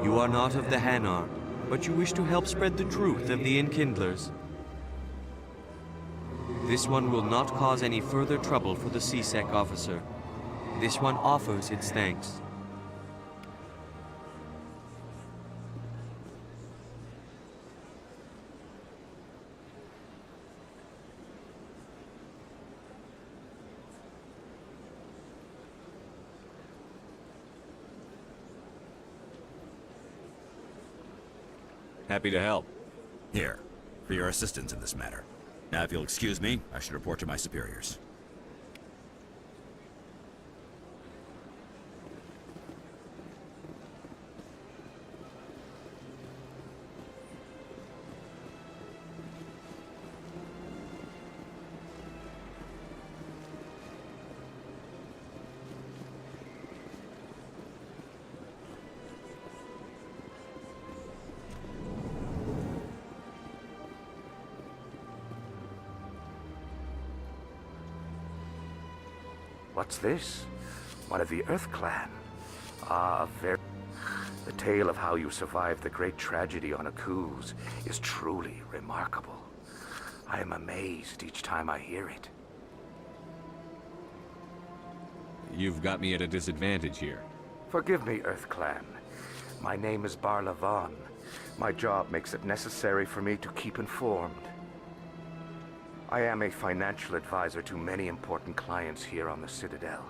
You are not of the Hanar, but you wish to help spread the truth of the Enkindlers. This one will not cause any further trouble for the CSEC officer. This one offers its thanks. Happy to help. Here, for your assistance in this matter. Now, if you'll excuse me, I should report to my superiors. What's this? One of the Earth Clan. Ah, very... The tale of how you survived the great tragedy on Akuz is truly remarkable. I am amazed each time I hear it. You've got me at a disadvantage here. Forgive me, Earth Clan. My name is Barla Vaughn. My job makes it necessary for me to keep informed. I am a financial advisor to many important clients here on the Citadel.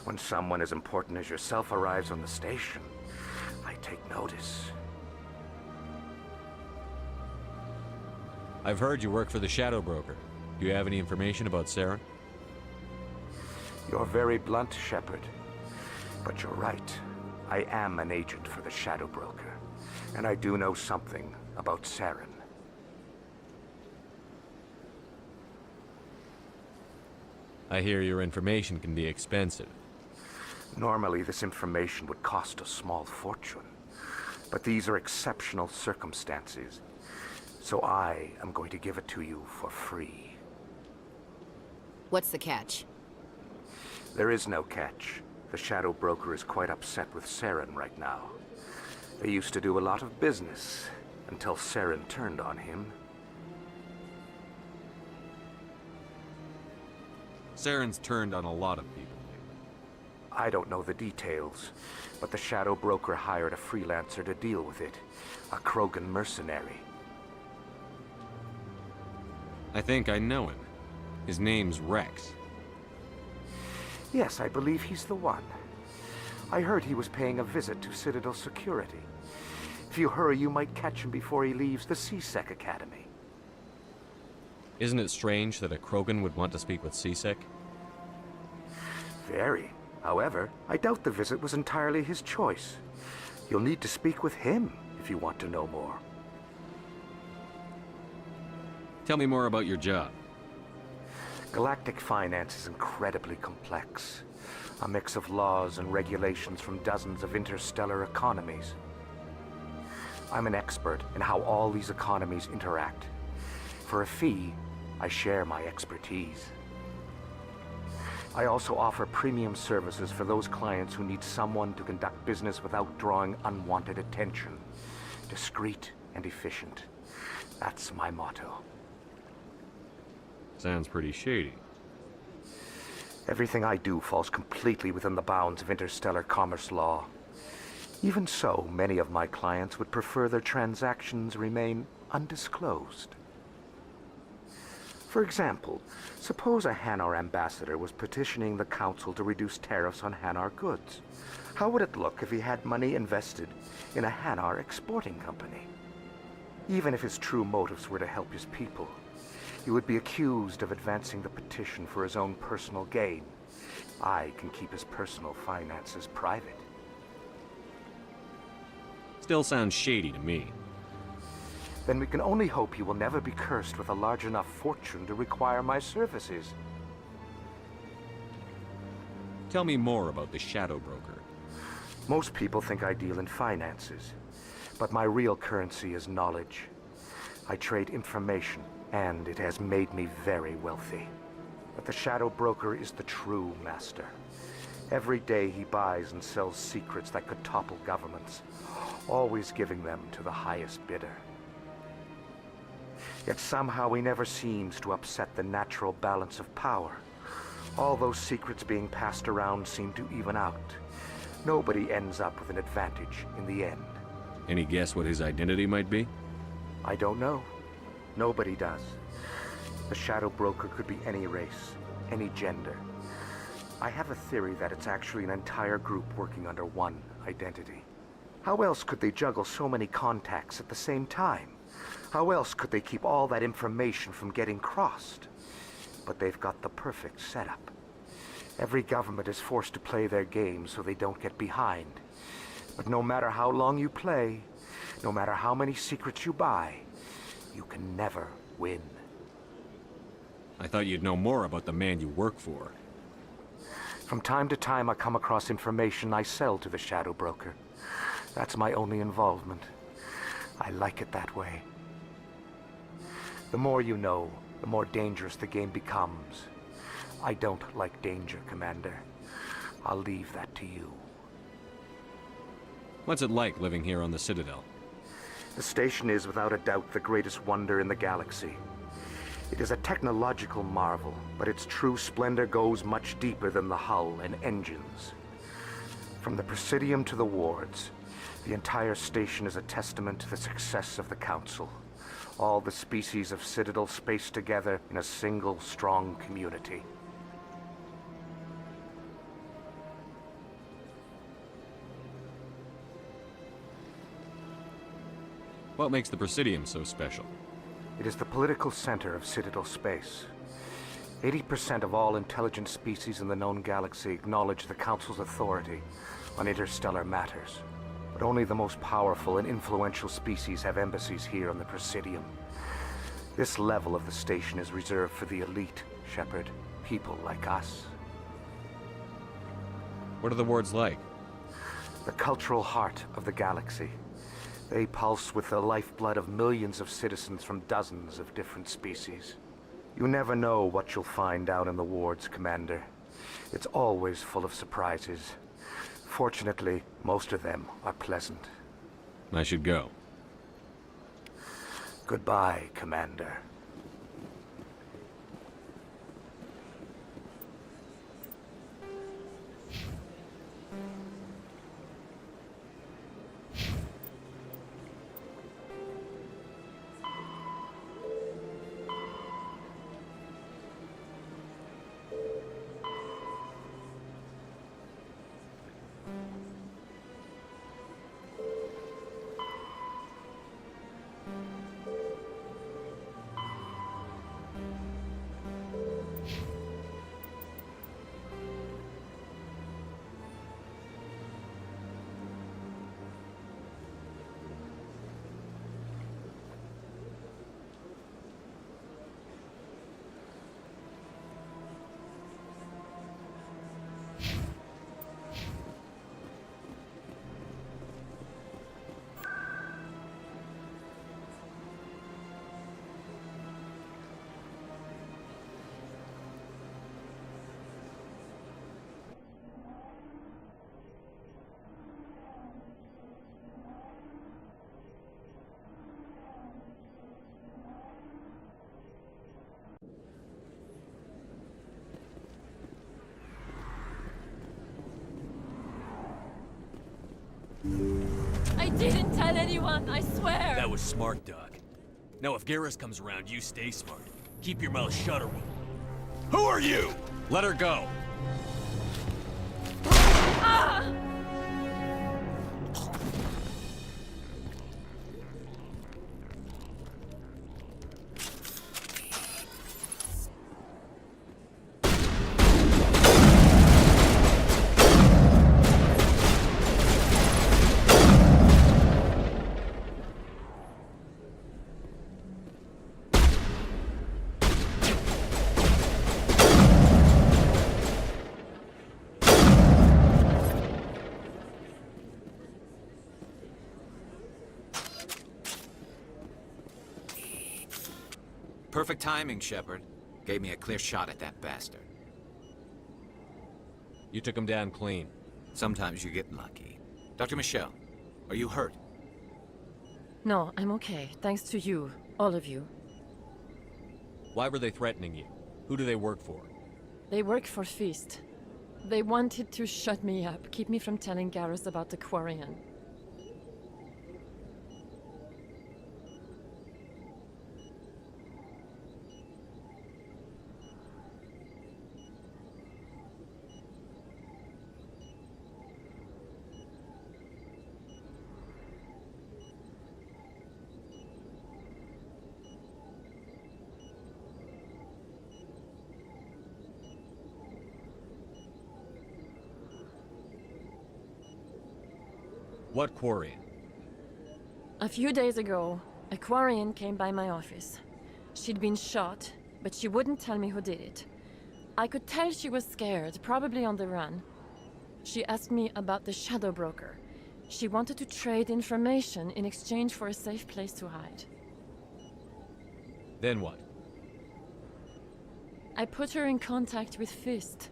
When someone as important as yourself arrives on the station, I take notice. I've heard you work for the Shadow Broker. Do you have any information about Sarah? You're very blunt, Shepard. But you're right. I am an agent for the Shadow Broker. And I do know something about Saren. I hear your information can be expensive. Normally, this information would cost a small fortune. But these are exceptional circumstances. So I am going to give it to you for free. What's the catch? There is no catch. The Shadow Broker is quite upset with Saren right now. They used to do a lot of business until Saren turned on him. Saren's turned on a lot of people. I don't know the details, but the Shadow Broker hired a freelancer to deal with it. A Krogan mercenary. I think I know him. His name's Rex. Yes, I believe he's the one. I heard he was paying a visit to Citadel security. If you hurry, you might catch him before he leaves the CSEC Academy. Isn't it strange that a Krogan would want to speak with CSEC? Very. However, I doubt the visit was entirely his choice. You'll need to speak with him if you want to know more. Tell me more about your job. Galactic finance is incredibly complex. A mix of laws and regulations from dozens of interstellar economies. I'm an expert in how all these economies interact. For a fee, I share my expertise. I also offer premium services for those clients who need someone to conduct business without drawing unwanted attention. Discreet and efficient. That's my motto. Sounds pretty shady. Everything I do falls completely within the bounds of interstellar commerce law. Even so, many of my clients would prefer their transactions remain undisclosed. For example, suppose a Hanar ambassador was petitioning the Council to reduce tariffs on Hanar goods. How would it look if he had money invested in a Hanar exporting company? Even if his true motives were to help his people, he would be accused of advancing the petition for his own personal gain. I can keep his personal finances private. Still sounds shady to me. Then we can only hope he will never be cursed with a large enough fortune to require my services. Tell me more about the Shadow Broker. Most people think I deal in finances, but my real currency is knowledge. I trade information, and it has made me very wealthy. But the Shadow Broker is the true master. Every day he buys and sells secrets that could topple governments, always giving them to the highest bidder. Yet somehow he never seems to upset the natural balance of power. All those secrets being passed around seem to even out. Nobody ends up with an advantage in the end. Any guess what his identity might be? I don't know. Nobody does. The Shadow Broker could be any race, any gender. I have a theory that it's actually an entire group working under one identity. How else could they juggle so many contacts at the same time? How else could they keep all that information from getting crossed? But they've got the perfect setup. Every government is forced to play their game so they don't get behind. But no matter how long you play, no matter how many secrets you buy, you can never win. I thought you'd know more about the man you work for. From time to time, I come across information I sell to the Shadow Broker. That's my only involvement. I like it that way. The more you know, the more dangerous the game becomes. I don't like danger, Commander. I'll leave that to you. What's it like living here on the Citadel? The station is without a doubt the greatest wonder in the galaxy. It is a technological marvel, but its true splendor goes much deeper than the hull and engines. From the Presidium to the wards, the entire station is a testament to the success of the Council. All the species of Citadel spaced together in a single strong community. What makes the Presidium so special? It is the political center of Citadel space. 80% of all intelligent species in the known galaxy acknowledge the Council's authority on interstellar matters. But only the most powerful and influential species have embassies here on the Presidium. This level of the station is reserved for the elite, Shepard. People like us. What are the wards like? The cultural heart of the galaxy. They pulse with the lifeblood of millions of citizens from dozens of different species. You never know what you'll find down in the wards, Commander. It's always full of surprises. Fortunately, most of them are pleasant. I should go. Goodbye, Commander. tell anyone, I swear! That was smart, Doc. Now if Garrus comes around, you stay smart. Keep your mouth shut or we'll... Who are you? Let her go. Ah! Perfect timing, Shepard. Gave me a clear shot at that bastard. You took him down clean. Sometimes you get lucky. Dr. Michelle, are you hurt? No, I'm okay. Thanks to you. All of you. Why were they threatening you? Who do they work for? They work for Feast. They wanted to shut me up, keep me from telling Garrus about the Quarian. What Quarian? A few days ago, a Quarian came by my office. She'd been shot, but she wouldn't tell me who did it. I could tell she was scared, probably on the run. She asked me about the Shadow Broker. She wanted to trade information in exchange for a safe place to hide. Then what? I put her in contact with Fist.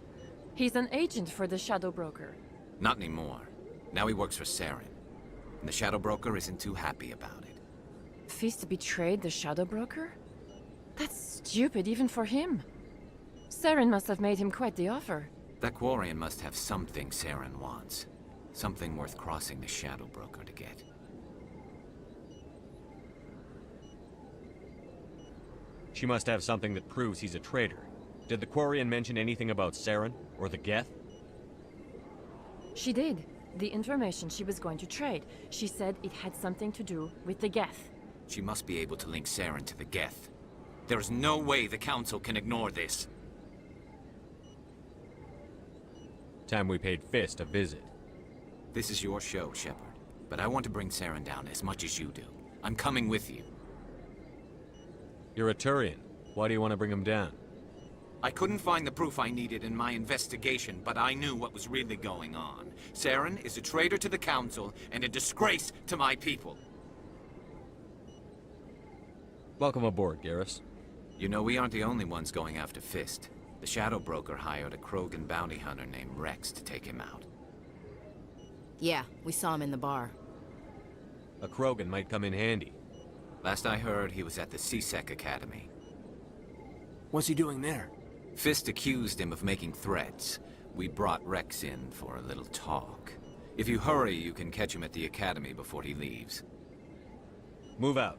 He's an agent for the Shadow Broker. Not anymore. Now he works for Saren. And the Shadow Broker isn't too happy about it. Fist betrayed the Shadow Broker? That's stupid even for him. Saren must have made him quite the offer. That Quarian must have something Saren wants. Something worth crossing the Shadow Broker to get. She must have something that proves he's a traitor. Did the Quarian mention anything about Saren or the Geth? She did. The information she was going to trade. She said it had something to do with the Geth. She must be able to link Saren to the Geth. There is no way the Council can ignore this. Time we paid Fist a visit. This is your show, Shepard. But I want to bring Saren down as much as you do. I'm coming with you. You're a Turian. Why do you want to bring him down? I couldn't find the proof I needed in my investigation, but I knew what was really going on. Saren is a traitor to the Council and a disgrace to my people. Welcome aboard, Garrus. You know, we aren't the only ones going after Fist. The Shadow Broker hired a Krogan bounty hunter named Rex to take him out. Yeah, we saw him in the bar. A Krogan might come in handy. Last I heard, he was at the C-Sec Academy. What's he doing there? Fist accused him of making threats. We brought Rex in for a little talk. If you hurry, you can catch him at the Academy before he leaves. Move out.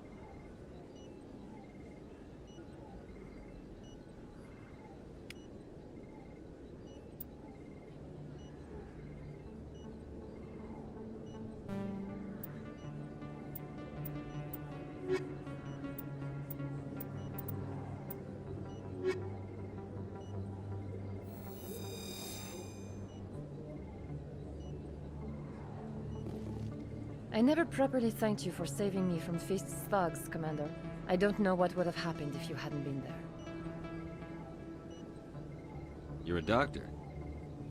I never properly thanked you for saving me from Fist's thugs, Commander. I don't know what would have happened if you hadn't been there. You're a doctor.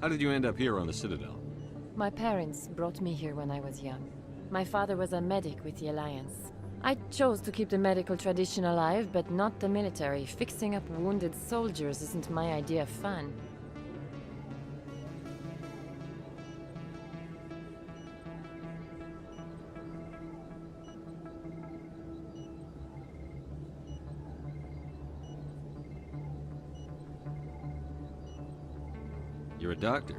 How did you end up here on the Citadel? My parents brought me here when I was young. My father was a medic with the Alliance. I chose to keep the medical tradition alive, but not the military. Fixing up wounded soldiers isn't my idea of fun. You're a doctor.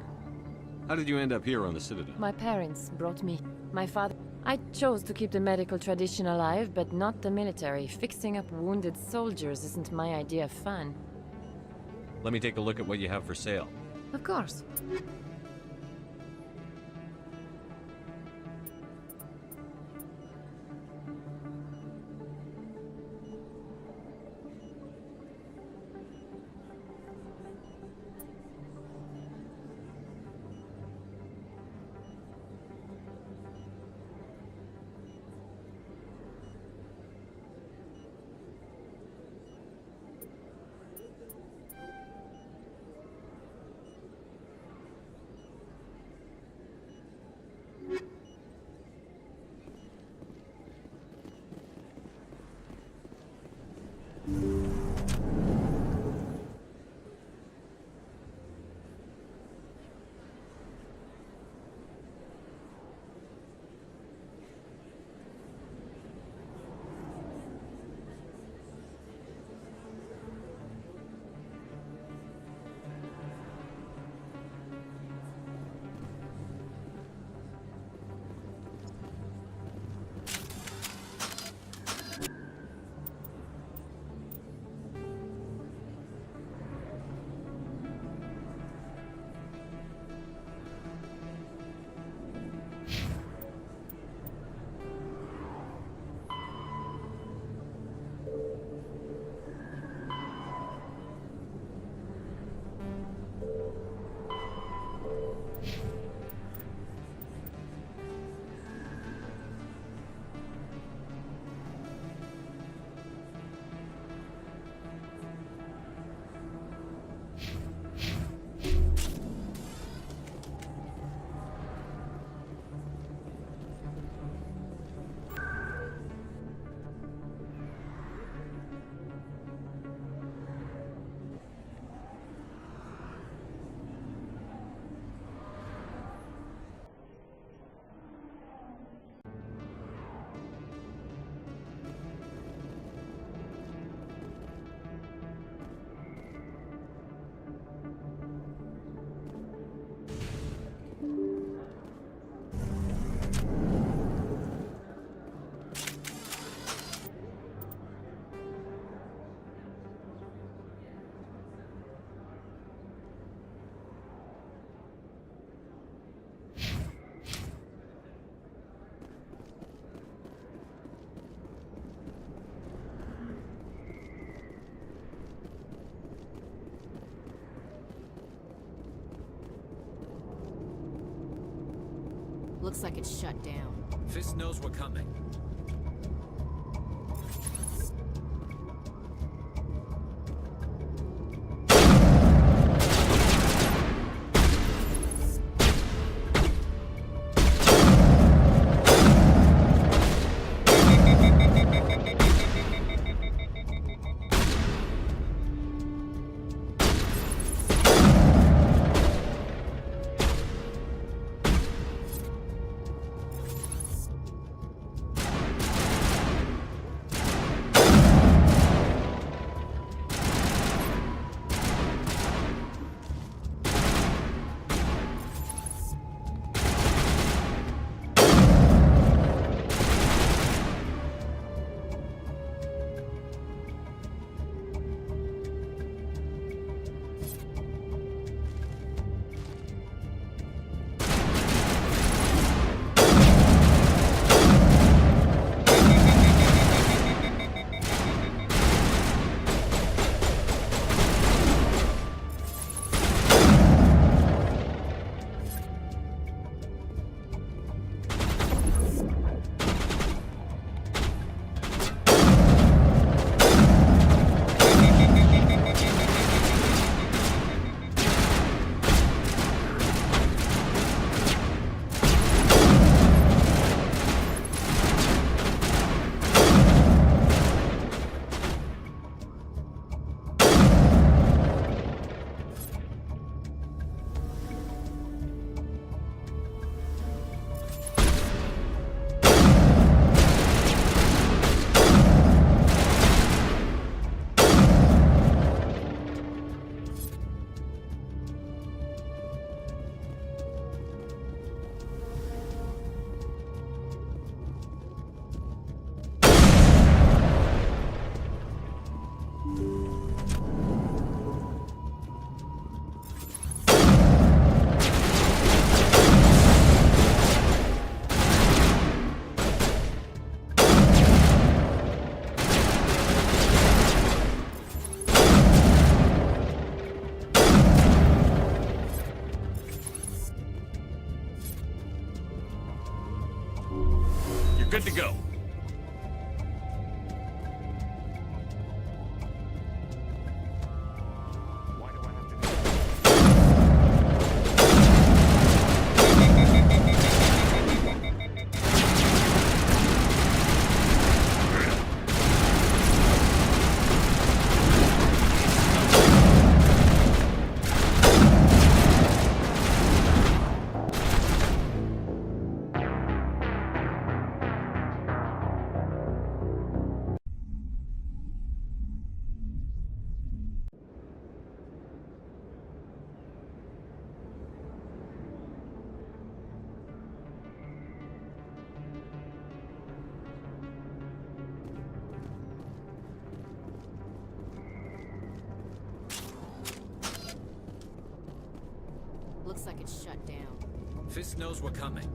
How did you end up here on the Citadel? My parents brought me. My father... I chose to keep the medical tradition alive, but not the military. Fixing up wounded soldiers isn't my idea of fun. Let me take a look at what you have for sale. Of course. Looks like it's shut down. Fist knows we're coming. good to go. Looks like it's shut down. Fist knows we're coming.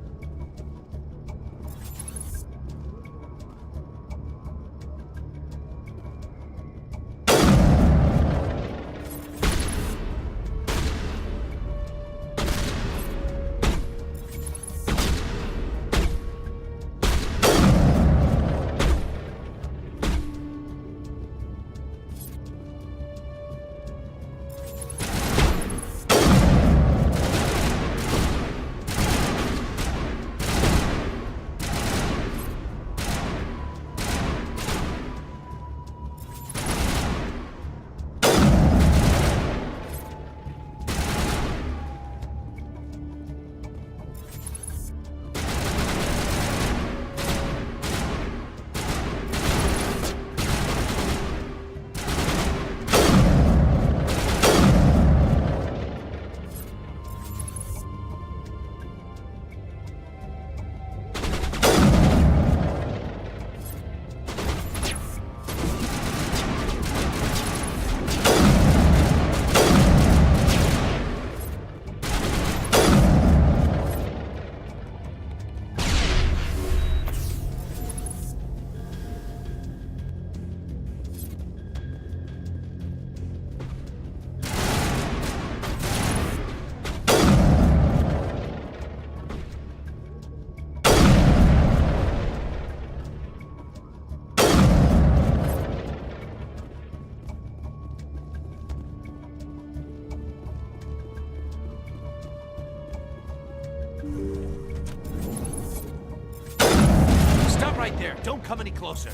Stop right there. Don't come any closer.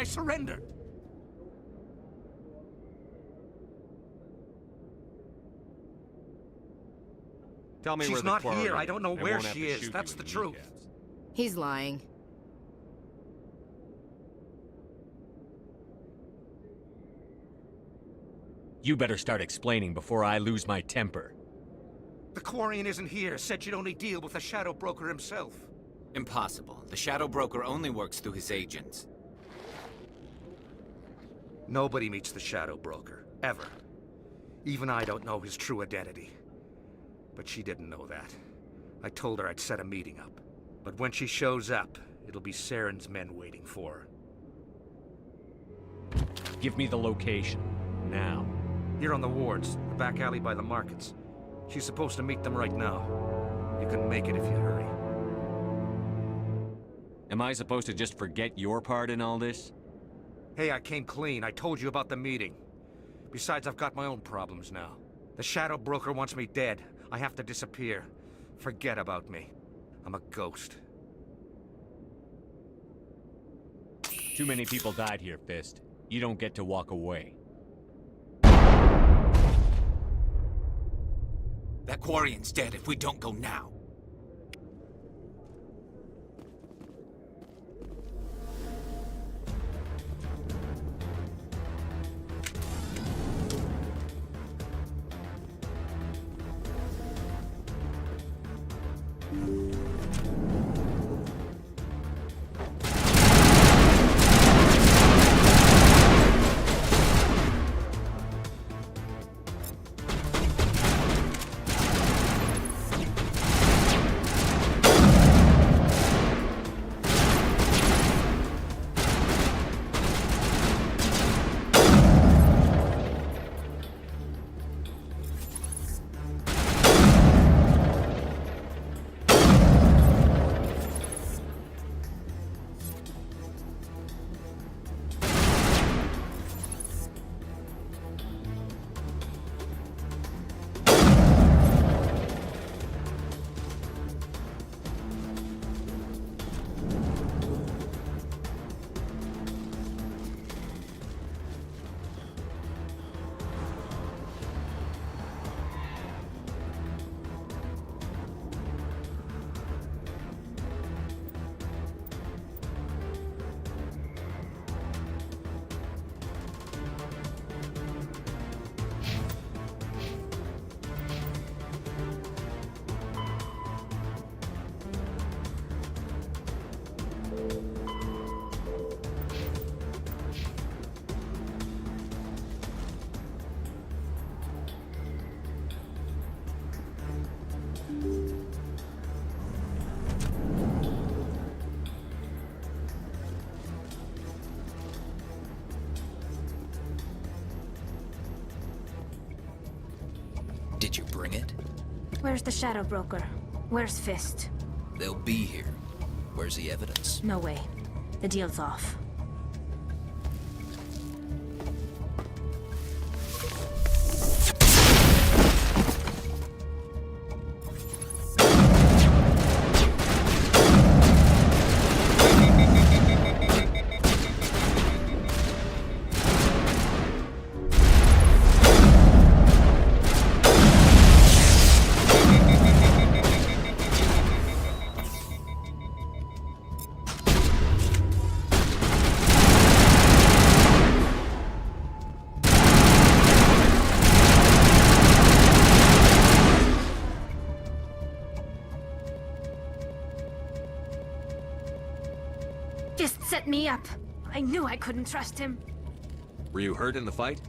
I surrender. Tell me She's where the not quarry here. I is. don't know I where won't have she to is. shoot That's you the in truth. kneecaps. He's lying. You better start explaining before I lose my temper. The Quarian isn't here. Said you'd only deal with the Shadow Broker himself. Impossible. The Shadow Broker only works through his agents. Nobody meets the Shadow Broker, ever. Even I don't know his true identity. But she didn't know that. I told her I'd set a meeting up. But when she shows up, it'll be Saren's men waiting for her. Give me the location. Now. Here on the wards, the back alley by the markets. She's supposed to meet them right now. You can make it if you hurry. Am I supposed to just forget your part in all this? Hey, I came clean. I told you about the meeting. Besides, I've got my own problems now. The Shadow Broker wants me dead. I have to disappear. Forget about me. I'm a ghost. Too many people died here, Fist. You don't get to walk away. That Quarian's dead if we don't go now. Did you bring it? Where's the Shadow Broker? Where's Fist? They'll be here. Where's the evidence? No way. The deal's off. Fist set me up. I knew I couldn't trust him. Were you hurt in the fight?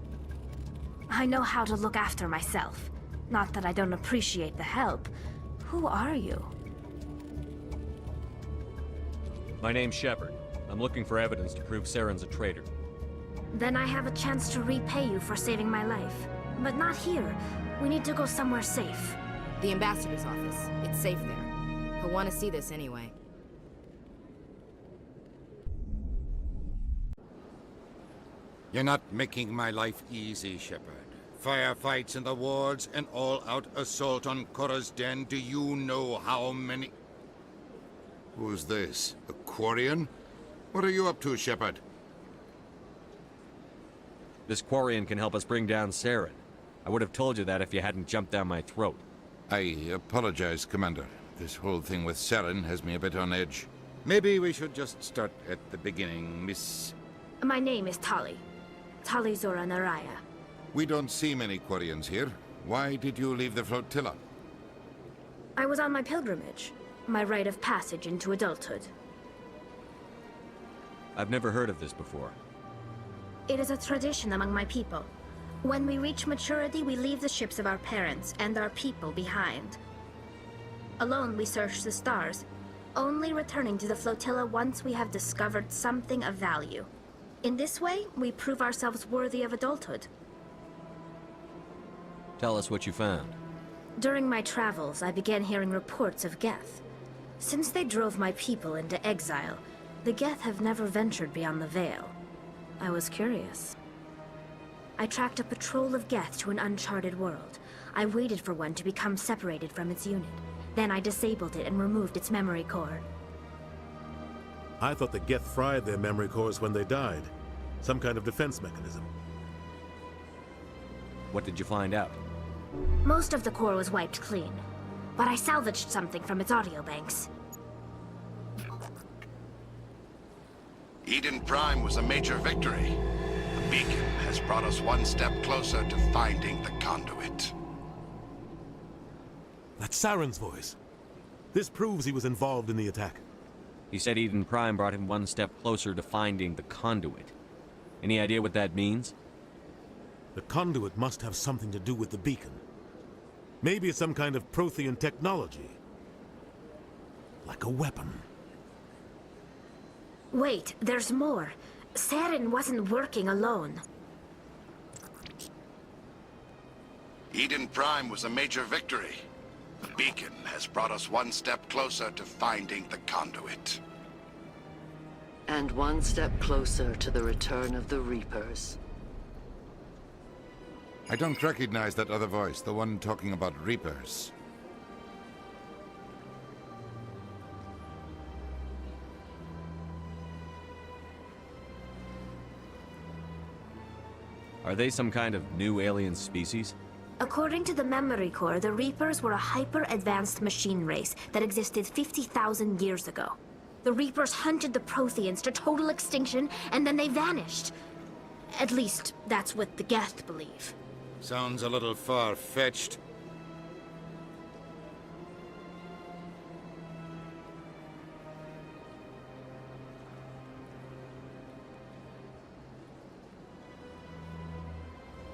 I know how to look after myself. Not that I don't appreciate the help. Who are you? My name's Shepard. I'm looking for evidence to prove Saren's a traitor. Then I have a chance to repay you for saving my life. But not here. We need to go somewhere safe. The ambassador's office. It's safe there. He'll want to see this anyway. You're not making my life easy, Shepard. Firefights in the wards, an all-out assault on Korra's den. Do you know how many... Who's this? A Quarian? What are you up to, Shepard? This Quarian can help us bring down Saren. I would have told you that if you hadn't jumped down my throat. I apologize, Commander. This whole thing with Saren has me a bit on edge. Maybe we should just start at the beginning, Miss... My name is Tali. Tali Zora Naraya. We don't see many Quarians here. Why did you leave the flotilla? I was on my pilgrimage. My rite of passage into adulthood. I've never heard of this before. It is a tradition among my people. When we reach maturity, we leave the ships of our parents and our people behind. Alone, we search the stars, only returning to the flotilla once we have discovered something of value. In this way, we prove ourselves worthy of adulthood. Tell us what you found. During my travels, I began hearing reports of Geth. Since they drove my people into exile, the Geth have never ventured beyond the Veil. I was curious. I tracked a patrol of Geth to an uncharted world. I waited for one to become separated from its unit. Then I disabled it and removed its memory core. I thought the Geth fried their memory cores when they died. Some kind of defense mechanism. What did you find out? Most of the core was wiped clean, but I salvaged something from its audio banks. Eden Prime was a major victory. The beacon has brought us one step closer to finding the conduit. That's Saren's voice. This proves he was involved in the attack. He said Eden Prime brought him one step closer to finding the conduit. Any idea what that means? The conduit must have something to do with the beacon. Maybe it's some kind of Prothean technology. Like a weapon. Wait, there's more. Saren wasn't working alone. Eden Prime was a major victory. The beacon has brought us one step closer to finding the conduit. And one step closer to the return of the Reapers. I don't recognize that other voice, the one talking about Reapers. Are they some kind of new alien species? According to the memory core, the Reapers were a hyper-advanced machine race that existed 50,000 years ago. The Reapers hunted the Protheans to total extinction, and then they vanished. At least, that's what the Geth believe. Sounds a little far-fetched.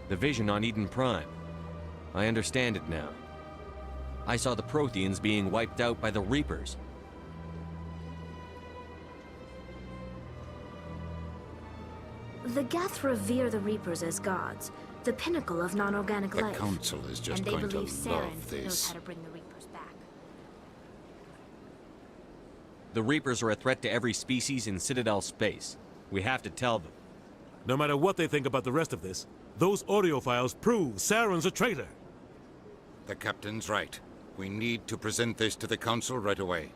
The vision on Eden Prime. I understand it now. I saw the Protheans being wiped out by the Reapers. The Geth revere the Reapers as gods, the pinnacle of non-organic life. The Council is just going to and they believe Saren love knows this. how to bring the Reapers back. The Reapers are a threat to every species in Citadel space. We have to tell them. No matter what they think about the rest of this, those audio files prove Saren's a traitor. The Captain's right. We need to present this to the Council right away.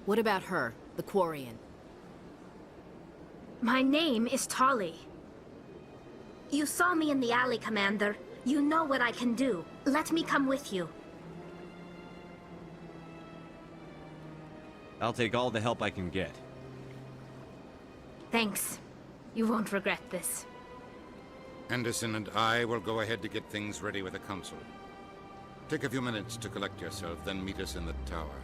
What about her, the Quarian? My name is Tali. You saw me in the alley, Commander. You know what I can do. Let me come with you. I'll take all the help I can get. Thanks. You won't regret this. Anderson and I will go ahead to get things ready with the Council. Take a few minutes to collect yourself, then meet us in the tower.